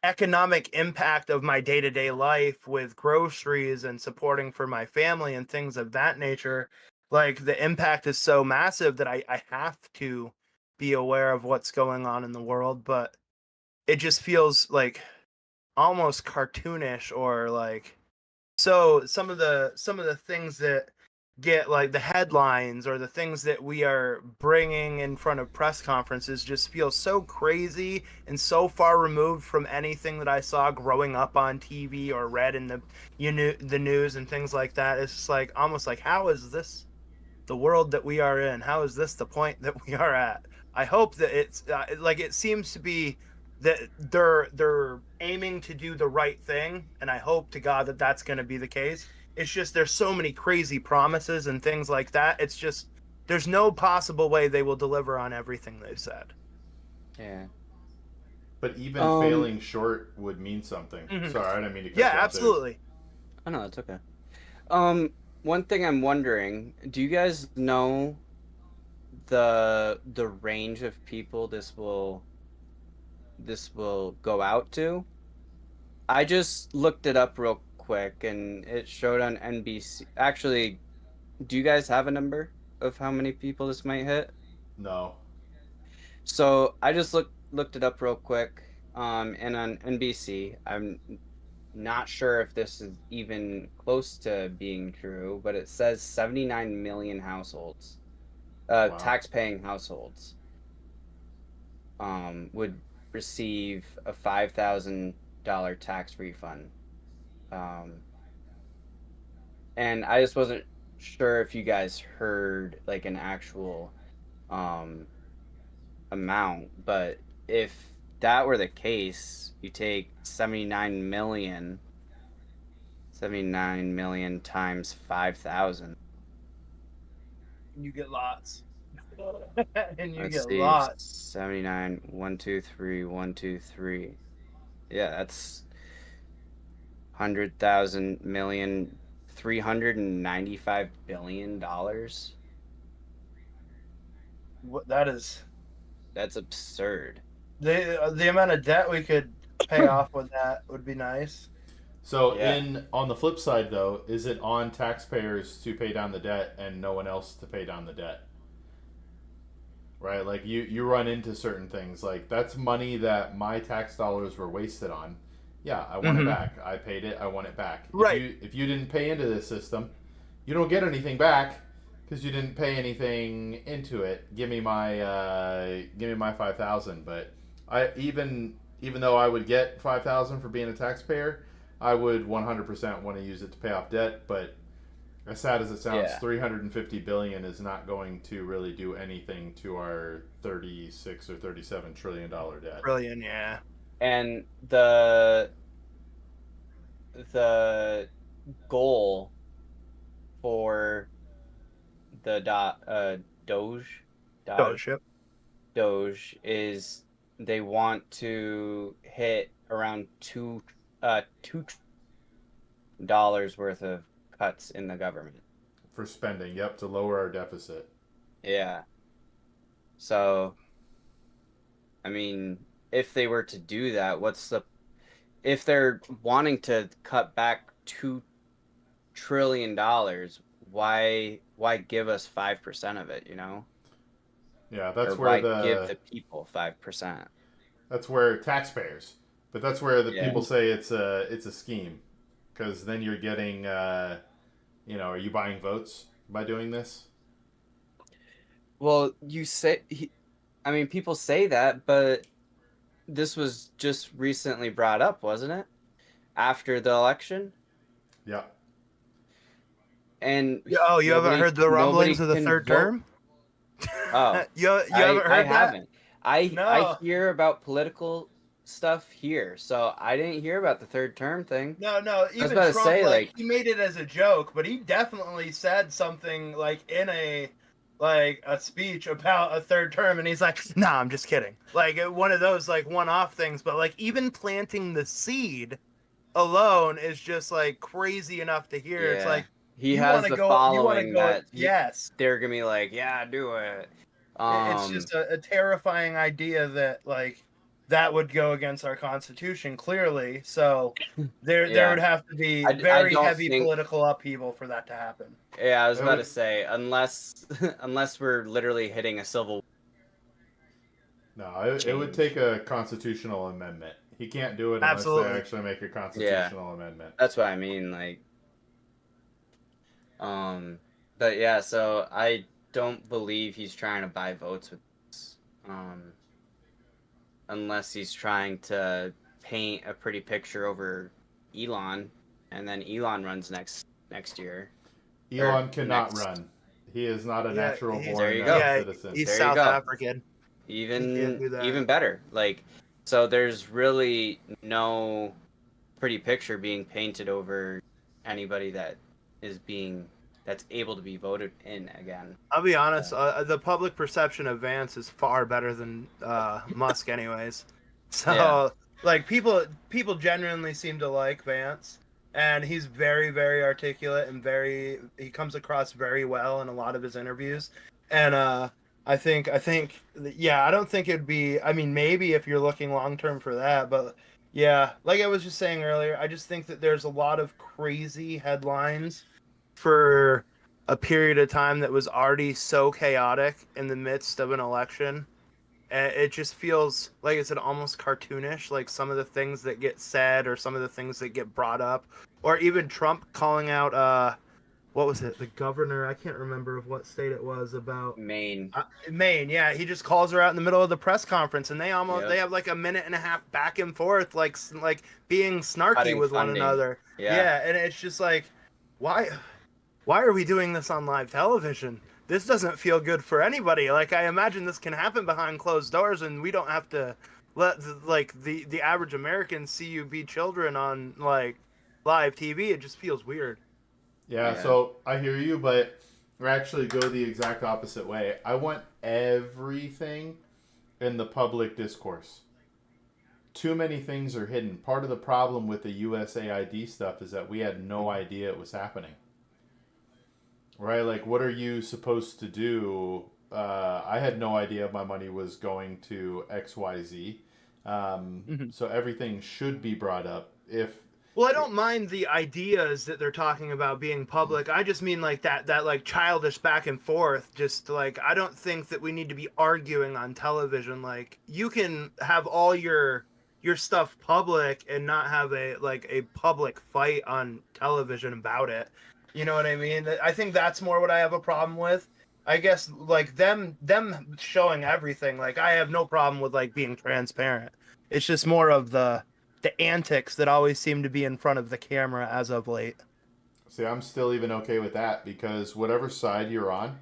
economic impact of my day-to-day life with groceries and supporting for my family and things of that nature, the impact is so massive that I have to be aware of what's going on in the world. But it just feels almost cartoonish, or so some of the things that get the headlines, or the things that we are bringing in front of press conferences, just feel so crazy and so far removed from anything that I saw growing up on TV or read in the news and things like that. It's just almost how is this the world that we are in? How is this the point that we are at? I hope that it's it seems to be that they're aiming to do the right thing, and I hope to God that that's going to be the case. It's just there's so many crazy promises and things like that. It's just there's no possible way they will deliver on everything they've said. Yeah. But even failing short would mean something. Sorry, I didn't mean to cut you off there. Absolutely. Oh no, it's okay. One thing I'm wondering, do you guys know the range of people this will go out to? I just looked it up real quick and it showed on NBC. Actually, do you guys have a number of how many people this might hit? No. So I just looked it up real quick, and on NBC, I'm not sure if this is even close to being true, but it says 79 million households, Wow. tax-paying households, would receive a $5,000 tax refund. And I just wasn't sure if you guys heard like an actual amount, but if that were the case, you take 79 million times 5,000. You get lots. And you Let's get see, lots. 79, 1, 2, 3, 1, 2, 3. Yeah, that's 100,000 million, $395 billion. What that is. That's absurd. The amount of debt we could pay off with that would be nice. So Yeah. on the flip side though, is it on taxpayers to pay down the debt and no one else to pay down the debt? Right? Like you run into certain things like that's money that my tax dollars were wasted on. Yeah, I want it back. I paid it. I want it back. Right. If you didn't pay into this system, you don't get anything back because you didn't pay anything into it. Give me my 5,000. But even though I would get 5,000 for being a taxpayer, I would 100% want to use it to pay off debt. But as sad as it sounds, Yeah. $350 billion is not going to really do anything to our 36 or 37 trillion dollar debt. Brilliant, yeah. And the goal for the Doge is they want to hit around $2 worth of cuts in the government For spending, yep, to lower our deficit. Yeah. So, I mean, if they were to do that, if they're wanting to cut back $2 trillion, why give us 5% of it, you know? Yeah, that's Or where why give the people 5%? that's where taxpayers, but that's where the Yeah. people say it's a scheme, because then you're getting, are you buying votes by doing this? Well, people say that, but this was just recently brought up, wasn't it? After the election? Yeah. And You haven't heard the rumblings of the can third vote. term? Oh, you haven't heard I that? haven't. I No. hear about political stuff here, so I didn't hear about the third term thing. No. Even about to Trump, say, like- he made it as a joke, but he definitely said something like in a speech about a third term, and he's like, "Nah, I'm just kidding." Like one of those like one-off things, but like even planting the seed alone is just like crazy enough to hear. It's Yeah. like He you has wanna the go- you wanna following go- that yes. they're gonna be like, yeah, do it. It's just a terrifying idea that like that would go against our constitution clearly. So there Yeah. would have to be I very don't heavy think- political upheaval for that to happen. Yeah, I was It about would- to say, unless we're literally hitting a civil. No, it would take a constitutional amendment. He can't do it unless Absolutely. they actually make a constitutional amendment. That's what I mean, like. But yeah, so I don't believe he's trying to buy votes with this, unless he's trying to paint a pretty picture over Elon, and then Elon runs next year. Elon cannot next- run. He is not a Yeah, natural he's- there born you go. Yeah, citizen. he's There you South go. African. can't do Even that. even better. Like, So there's really no pretty picture being painted over anybody that's able to be voted in again. I'll be honest. The public perception of Vance is far better than Musk, anyways. So, Yeah. like, people genuinely seem to like Vance, and he's very, very articulate and he comes across very well in a lot of his interviews. And I think, yeah, I don't think it'd be. I mean, maybe if you're looking long term for that, but yeah, like I was just saying earlier, I just think that there's a lot of crazy headlines for a period of time that was already so chaotic in the midst of an election. And it just feels, like I said, almost cartoonish, like some of the things that get said or some of the things that get brought up, or even Trump calling out what was it, the governor, I can't remember of what state it was, about Maine. Maine. Yeah, he just calls her out in the middle of the press conference, and they Yep. have like a minute and a half back and forth, like being snarky Cutting with one funding. another. Yeah. And it's just like, why are we doing this on live television? This doesn't feel good for anybody. Like, I imagine this can happen behind closed doors, and we don't have to let the average American see you be children on like live TV. It just feels weird. Yeah, Yeah. so I hear you, but I actually go the exact opposite way. I want everything in the public discourse. Too many things are hidden. Part of the problem with the USAID stuff is that we had no idea it was happening. Right? Like, what are you supposed to do? I had no idea my money was going to XYZ. So everything should be brought up. Well, I don't mind the ideas that they're talking about being public. I just mean like that like childish back and forth. Just like, I don't think that we need to be arguing on television. Like, you can have all your stuff public and not have a public fight on television about it. You know what I mean? I think that's more what I have a problem with. I guess like them showing everything. Like, I have no problem with like being transparent. It's just more of the antics that always seem to be in front of the camera as of late. See, I'm still even okay with that because whatever side you're on,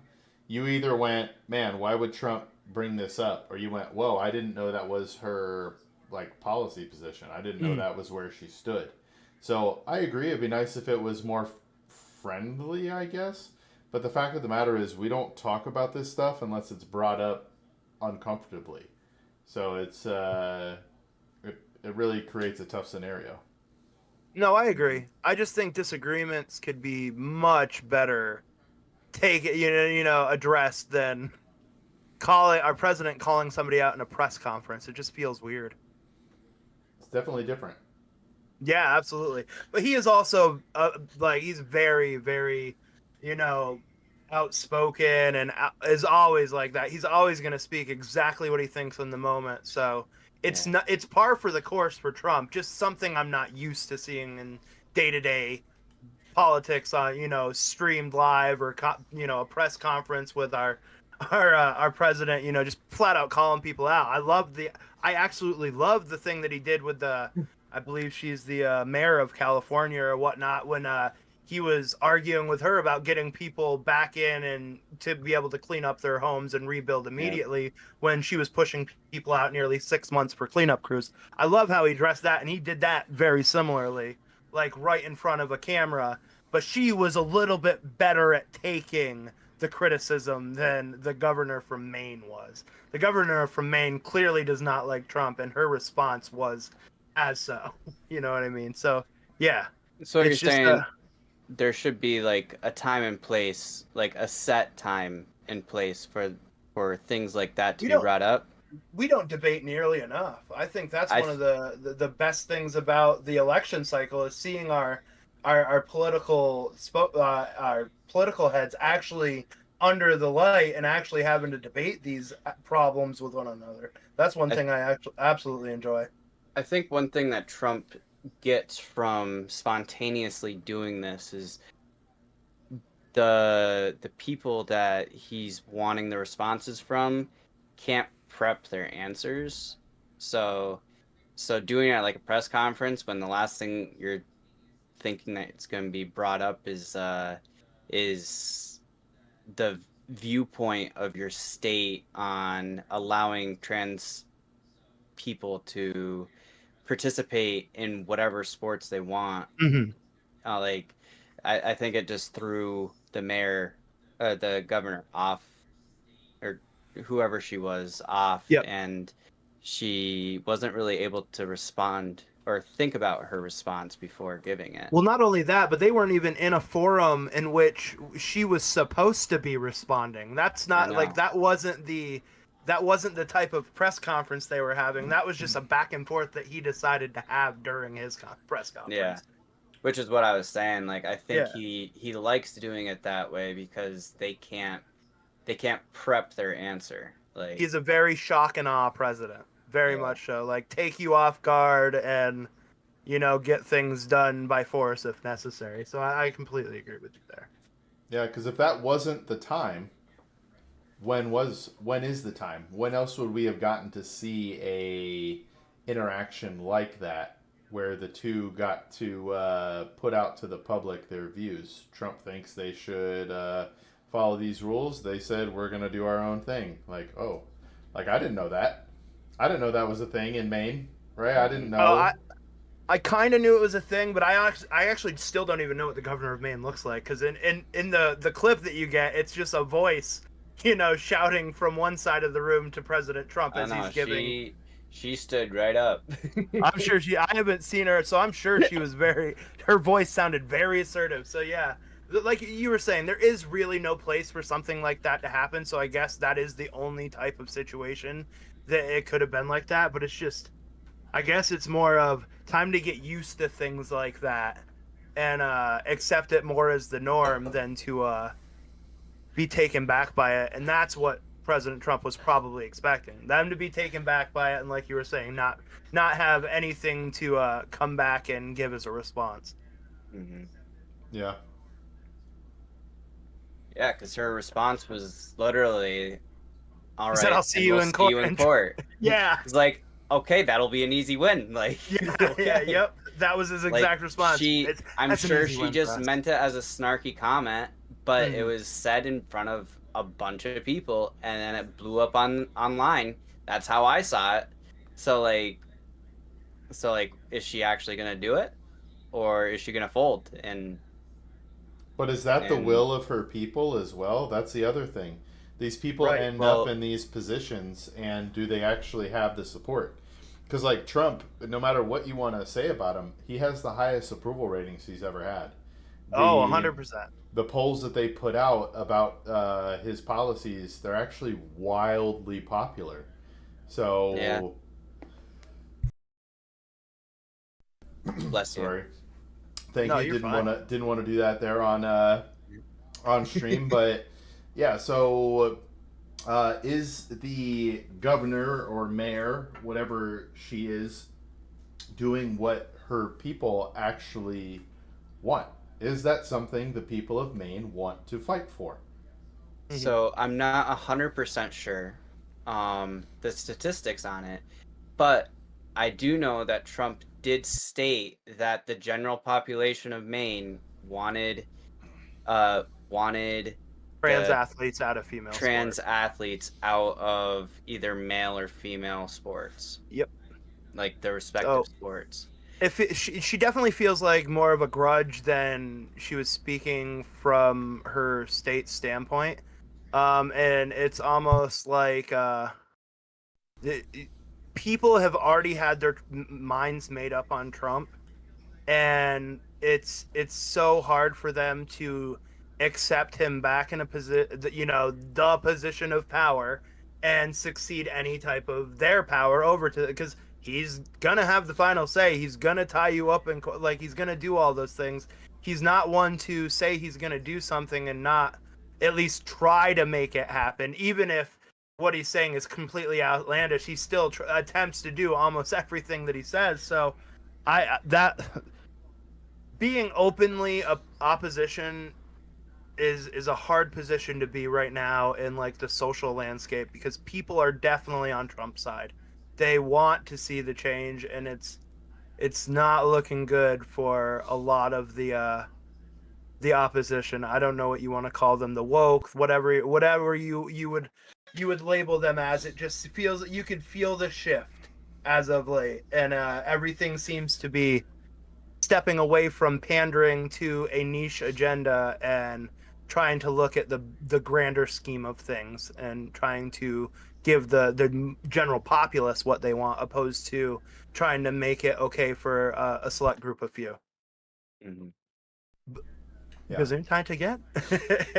you either went, man, why would Trump bring this up? Or you went, whoa, I didn't know that was her like policy position. I didn't know that was where she stood. So I agree. It'd be nice if it was more friendly, I guess. But the fact of the matter is, we don't talk about this stuff unless it's brought up uncomfortably. So it really creates a tough scenario. No, I agree. I just think disagreements could be much better addressed than calling our president calling somebody out in a press conference. It just feels weird. It's definitely different. Yeah, absolutely. But he is also he's very, very, outspoken and is always like that. He's always going to speak exactly what he thinks in the moment. So it's par for the course for Trump. Just something I'm not used to seeing in day-to-day politics on streamed live or a press conference with our president. Just flat out calling people out. I absolutely love the thing that he did with I believe she's the mayor of California or whatnot, when he was arguing with her about getting people back in and to be able to clean up their homes and rebuild immediately when she was pushing people out nearly 6 months for cleanup crews. I love how he addressed that, and he did that very similarly, like right in front of a camera. But she was a little bit better at taking the criticism than the governor from Maine was. The governor from Maine clearly does not like Trump, and her response was as so. You know what I mean? So, yeah. So you're It's just, saying there should be like a time and place, like a set time and place for things like that to be brought up? We don't debate nearly enough. I think that's one of the best things about the election cycle is seeing our political heads actually under the light and actually having to debate these problems with one another. That's one thing I actually absolutely enjoy. I think one thing that Trump gets from spontaneously doing this is the people that he's wanting the responses from can't prep their answers. So doing it at like a press conference when the last thing you're thinking that it's going to be brought up is the viewpoint of your state on allowing trans people to participate in whatever sports they want. Mhm. Like, I think it just threw the governor off, or whoever she was off, Yep. and she wasn't really able to respond or think about her response before giving it. Well, not only that, but they weren't even in a forum in which she was supposed to be responding. That's not like that wasn't the type of press conference they were having. That was just a back and forth that he decided to have during his press conference. Yeah, which is what I was saying. Like, I think he likes doing it that way because they can't prep their answer. Like, he's a very shock and awe president, very much so. Like, take you off guard and, you know, get things done by force if necessary. So I completely agree with you there. Yeah, because if that wasn't the time, when is the time? When else would we have gotten to see a interaction like that, where the two got to put out to the public their views? Trump thinks they should follow these rules. They said, we're going to do our own thing. Like, oh, like, I didn't know that. I didn't know that was a thing in Maine, right? I didn't know. I kind of knew it was a thing, but I actually still don't even know what the governor of Maine looks like, because in the clip that you get, it's just a voice, you know, shouting from one side of the room to President Trump as he's giving. She stood right up. I'm sure I haven't seen her, so I'm sure she was her voice sounded very assertive. So yeah, like you were saying, there is really no place for something like that to happen. So I guess that is the only type of situation that it could have been like that. But it's just, I guess it's more of time to get used to things like that and accept it more as the norm than to be taken back by it. And that's what President Trump was probably expecting, them to be taken back by it, and like you were saying, not have anything to come back and give as a response. Mm-hmm. Yeah. Yeah, because her response was literally, "All right, said, I'll see you in court." Yeah, it's like, okay, that'll be an easy win. Like, yep, that was his exact response. I'm sure she just meant it as a snarky comment, but it was said in front of a bunch of people, and then it blew up online. That's how I saw it. So like, is she actually gonna do it, or is she gonna fold? But is that the will of her people as well? That's the other thing. These people end up in these positions, and do they actually have the support? Because like Trump, no matter what you want to say about him, he has the highest approval ratings he's ever had. 100%. The polls that they put out about his policies, they're actually wildly popular. So, yeah. Bless you. Sorry. Thank you. Didn't want to do that there on stream, but yeah. So, is the governor or mayor, whatever she is, doing what her people actually want? Is that something the people of Maine want to fight for? So I'm not 100% sure the statistics on it, but I do know that Trump did state that the general population of Maine wanted trans athletes out of female athletes out of either male or female sports. Yep. Like the respective sports. She definitely feels like more of a grudge than she was speaking from her state standpoint. And it's almost like people have already had their minds made up on Trump, and it's so hard for them to accept him back in a position, the position of power, and succeed any type of their power over to, because he's gonna have the final say. He's gonna tie you up and he's gonna do all those things. He's not one to say he's gonna do something and not at least try to make it happen. Even if what he's saying is completely outlandish, he still attempts to do almost everything that he says. So, being openly opposition is a hard position to be right now in like the social landscape, because people are definitely on Trump's side. They want to see the change, and it's not looking good for a lot of the opposition. I don't know what you want to call them, the woke, whatever you would label them as. It just feels that you could feel the shift as of late, and everything seems to be stepping away from pandering to a niche agenda and trying to look at the grander scheme of things and trying to give the general populace what they want, opposed to trying to make it okay for a select group of few. Mm-hmm. Is there any time to get?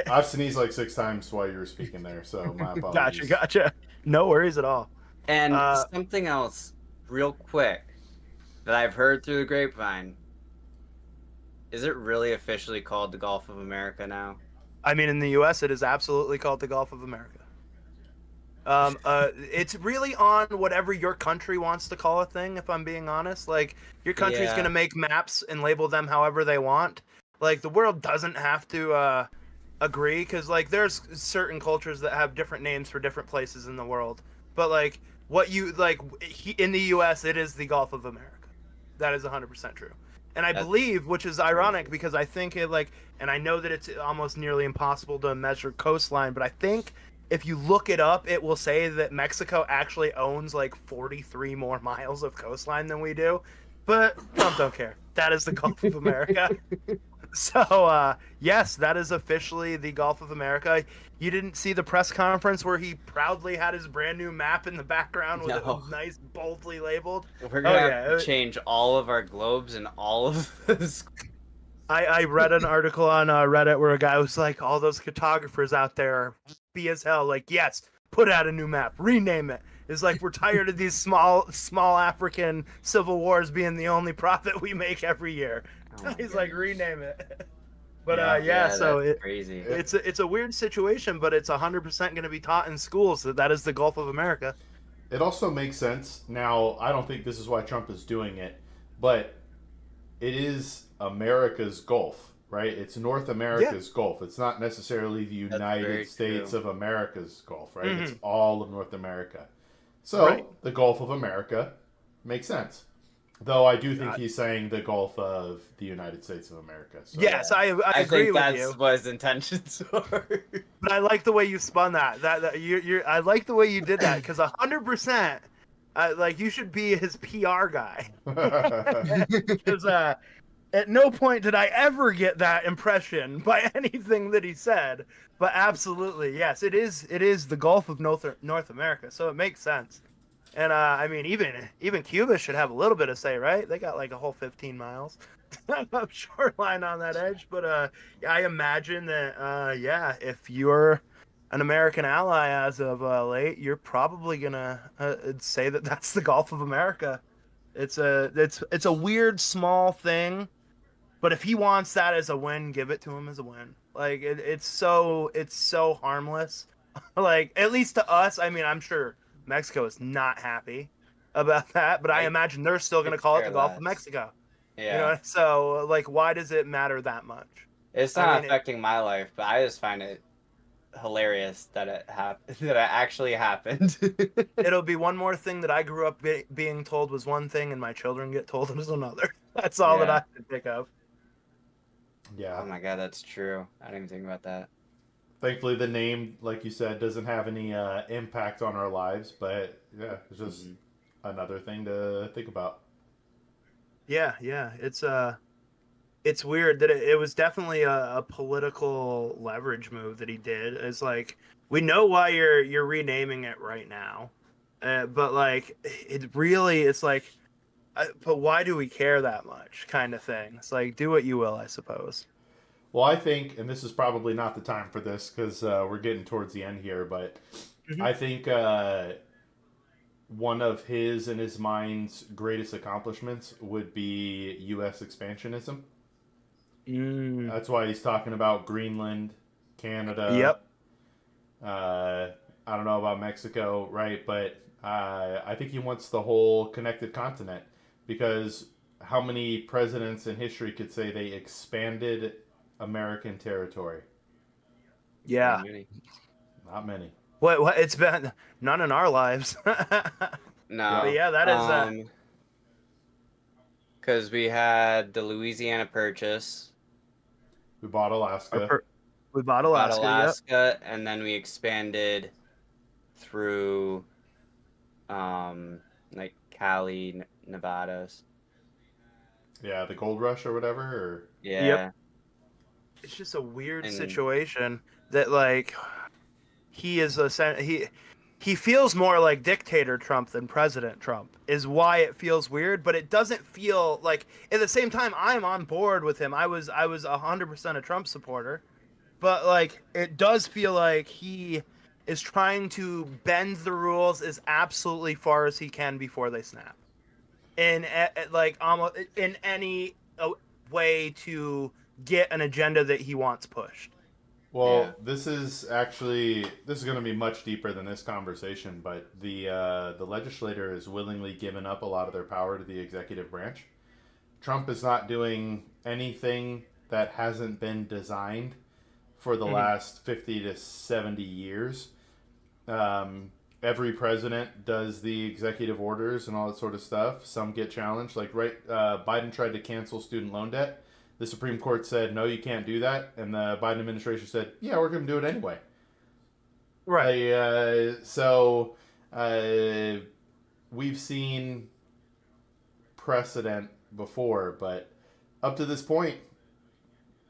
I've sneezed like 6 times while you were speaking there, so my apologies. Gotcha. No worries at all. And something else, real quick, that I've heard through the grapevine. Is it really officially called the Gulf of America now? I mean, in the U.S., it is absolutely called the Gulf of America. It's really on whatever your country wants to call a thing, if I'm being honest. Like, your country's Yeah. going to make maps and label them however they want. Like, the world doesn't have to agree, because, like, there's certain cultures that have different names for different places in the world. But, like, in the U.S., it is the Gulf of America. That is 100% true. And I believe, which is ironic, because I think it, like, and I know that it's almost nearly impossible to measure coastline, but I think if you look it up, it will say that Mexico actually owns like 43 more miles of coastline than we do. But Trump don't care. That is the Gulf of America. So, yes, that is officially the Gulf of America. You didn't see the press conference where he proudly had his brand new map in the background with No. it nice, boldly labeled? We're going to have to change all of our globes and all of this. I read an article on Reddit where a guy was like, all those cartographers out there are B as hell. Like, yes, put out a new map, rename it. It's like, we're tired of these small African civil wars being the only profit we make every year. Oh, He's like, rename it. But so so crazy. it's a weird situation, but it's 100% going to be taught in schools that is the Gulf of America. It also makes sense. Now, I don't think this is why Trump is doing it, but it is America's Gulf, right? It's North America's Gulf. It's not necessarily the United States of America's Gulf, right? Mm-hmm. It's all of North America. So, the Gulf of America makes sense. Though I do think he's saying the Gulf of the United States of America. So. Yes, I agree think with that's you. what his intentions were. But I like the way you spun that. I like the way you did that, because 100%, like, you should be his PR guy. Because at no point did I ever get that impression by anything that he said. But absolutely, yes, it is the Gulf of North America, so it makes sense. And I mean, even Cuba should have a little bit of say, right? They got like a whole 15 miles of shoreline on that edge. But I imagine that if you're an American ally as of late, you're probably gonna say that that's the Gulf of America. It's a weird small thing, but if he wants that as a win, give it to him as a win. Like, it's so harmless. Like, at least to us. I mean, I'm sure Mexico is not happy about that, but I imagine they're still going to call it the Gulf of Mexico. Yeah. You know, so, like, why does it matter that much? It's not affecting my life, but I just find it hilarious that it actually happened. It'll be one more thing that I grew up being told was one thing, and my children get told it was another. That's all that I can think of. Yeah. Oh my god, that's true. I didn't even think about that. Thankfully, the name, like you said, doesn't have any impact on our lives, but yeah, it's just another thing to think about. Yeah, it's weird that it was definitely a political leverage move that he did. It's like, we know why you're renaming it right now, but like, it's like, but why do we care that much, kind of thing. It's like, do what you will, I suppose. Well, I think, and this is probably not the time for this because we're getting towards the end here, but I think one of his and his mind's greatest accomplishments would be U.S. expansionism. That's why he's talking about Greenland, Canada. Yep. I don't know about Mexico, right? But I think he wants the whole connected continent, because how many presidents in history could say they expanded American territory? Yeah. Not many. What? It's been none in our lives. No. But yeah, that is. Because we had the Louisiana Purchase. We bought Alaska. We bought Alaska, and then we expanded through, like Cali, Nevadas. Yeah, the gold rush or whatever. Or Yeah. It's just a weird And- situation that like he is he feels more like dictator Trump than President Trump is why it feels weird, but it doesn't feel like at the same time I'm on board with him. I was 100% a Trump supporter, but like it does feel like he is trying to bend the rules as absolutely far as he can before they snap. In like almost in any way to get an agenda that he wants pushed. well, Yeah. this is going to be much deeper than this conversation, but the legislator has willingly given up a lot of their power to the executive branch. Trump is not doing anything that hasn't been designed for the last 50 to 70 years. Every president does the executive orders and all that sort of stuff. Some get challenged. Like Biden tried to cancel student loan debt. The Supreme Court said, no, you can't do that. And the Biden administration said, yeah, we're going to do it anyway. Right. So we've seen precedent before, but up to this point,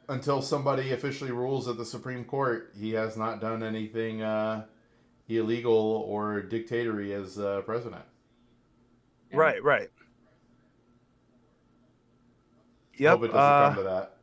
until somebody officially rules at the Supreme Court, he has not done anything illegal or dictatorial as president. Right. Yep. Hope it doesn't come to that.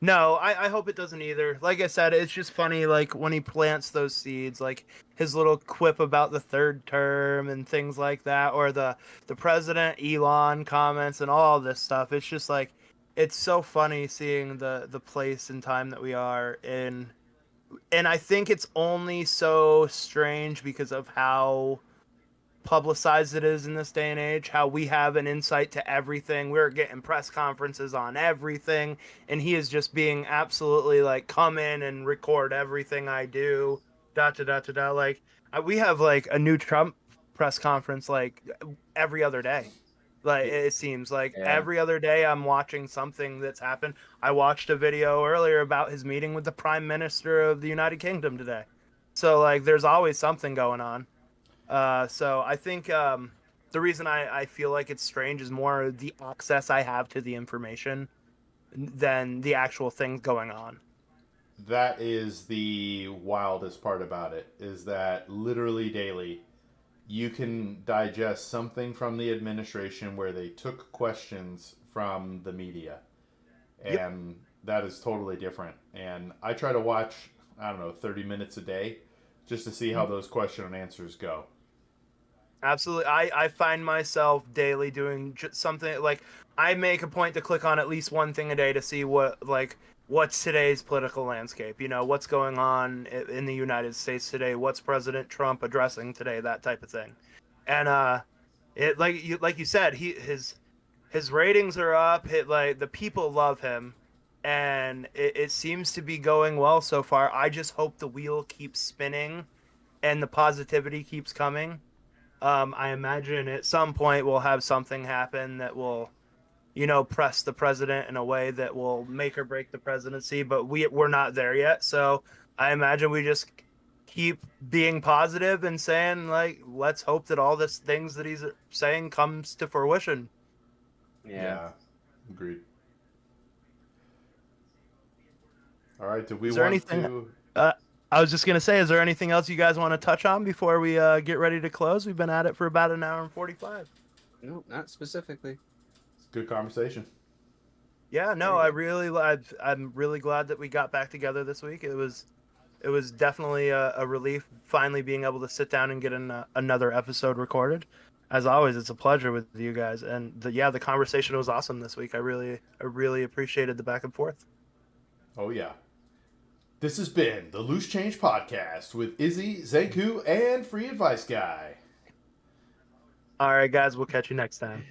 No, I hope it doesn't either. Like I said, it's just funny, like, when he plants those seeds, like, his little quip about the third term and things like that, or the President Elon comments and all this stuff. It's just, like, it's so funny seeing the place and time that we are in. And I think it's only so strange because of how publicized it is in this day and age, how we have an insight to everything. We're getting press conferences on everything, and he is just being absolutely like, come in and record everything I do, like we have like a new Trump press conference like every other day. Like it seems like every other day I'm watching something that's happened. I watched a video earlier about his meeting with the Prime Minister of the United Kingdom today. So like there's always something going on. So I think the reason I feel like it's strange is more the access I have to the information than the actual things going on. That is the wildest part about it, is that literally daily you can digest something from the administration where they took questions from the media. And that is totally different. And I try to watch, 30 minutes a day just to see how those question and answers go. Absolutely. I find myself daily doing something like I make a point to click on at least one thing a day to see what's today's political landscape, what's going on in the United States today, what's President Trump addressing today, that type of thing. And it like you said, his ratings are up, the people love him, and it seems to be going well so far. I just hope the wheel keeps spinning and the positivity keeps coming. I imagine at some point we'll have something happen that will, press the president in a way that will make or break the presidency, but we're not there yet. So I imagine we just keep being positive and saying, like, let's hope that all this things that he's saying comes to fruition. Yeah. Agreed. All right, do we Is there want anything- to... I was just going to say, is there anything else you guys want to touch on before we get ready to close? We've been at it for about an hour and 45. No, not specifically. Good conversation. Yeah, no, I'm really glad that we got back together this week. It was definitely a relief finally being able to sit down and get another episode recorded. As always, it's a pleasure with you guys, and the conversation was awesome this week. I really appreciated the back and forth. Oh yeah. This has been the Loose Change Podcast with Izzy, Zenku, and Free Advice Guy. All right, guys, we'll catch you next time.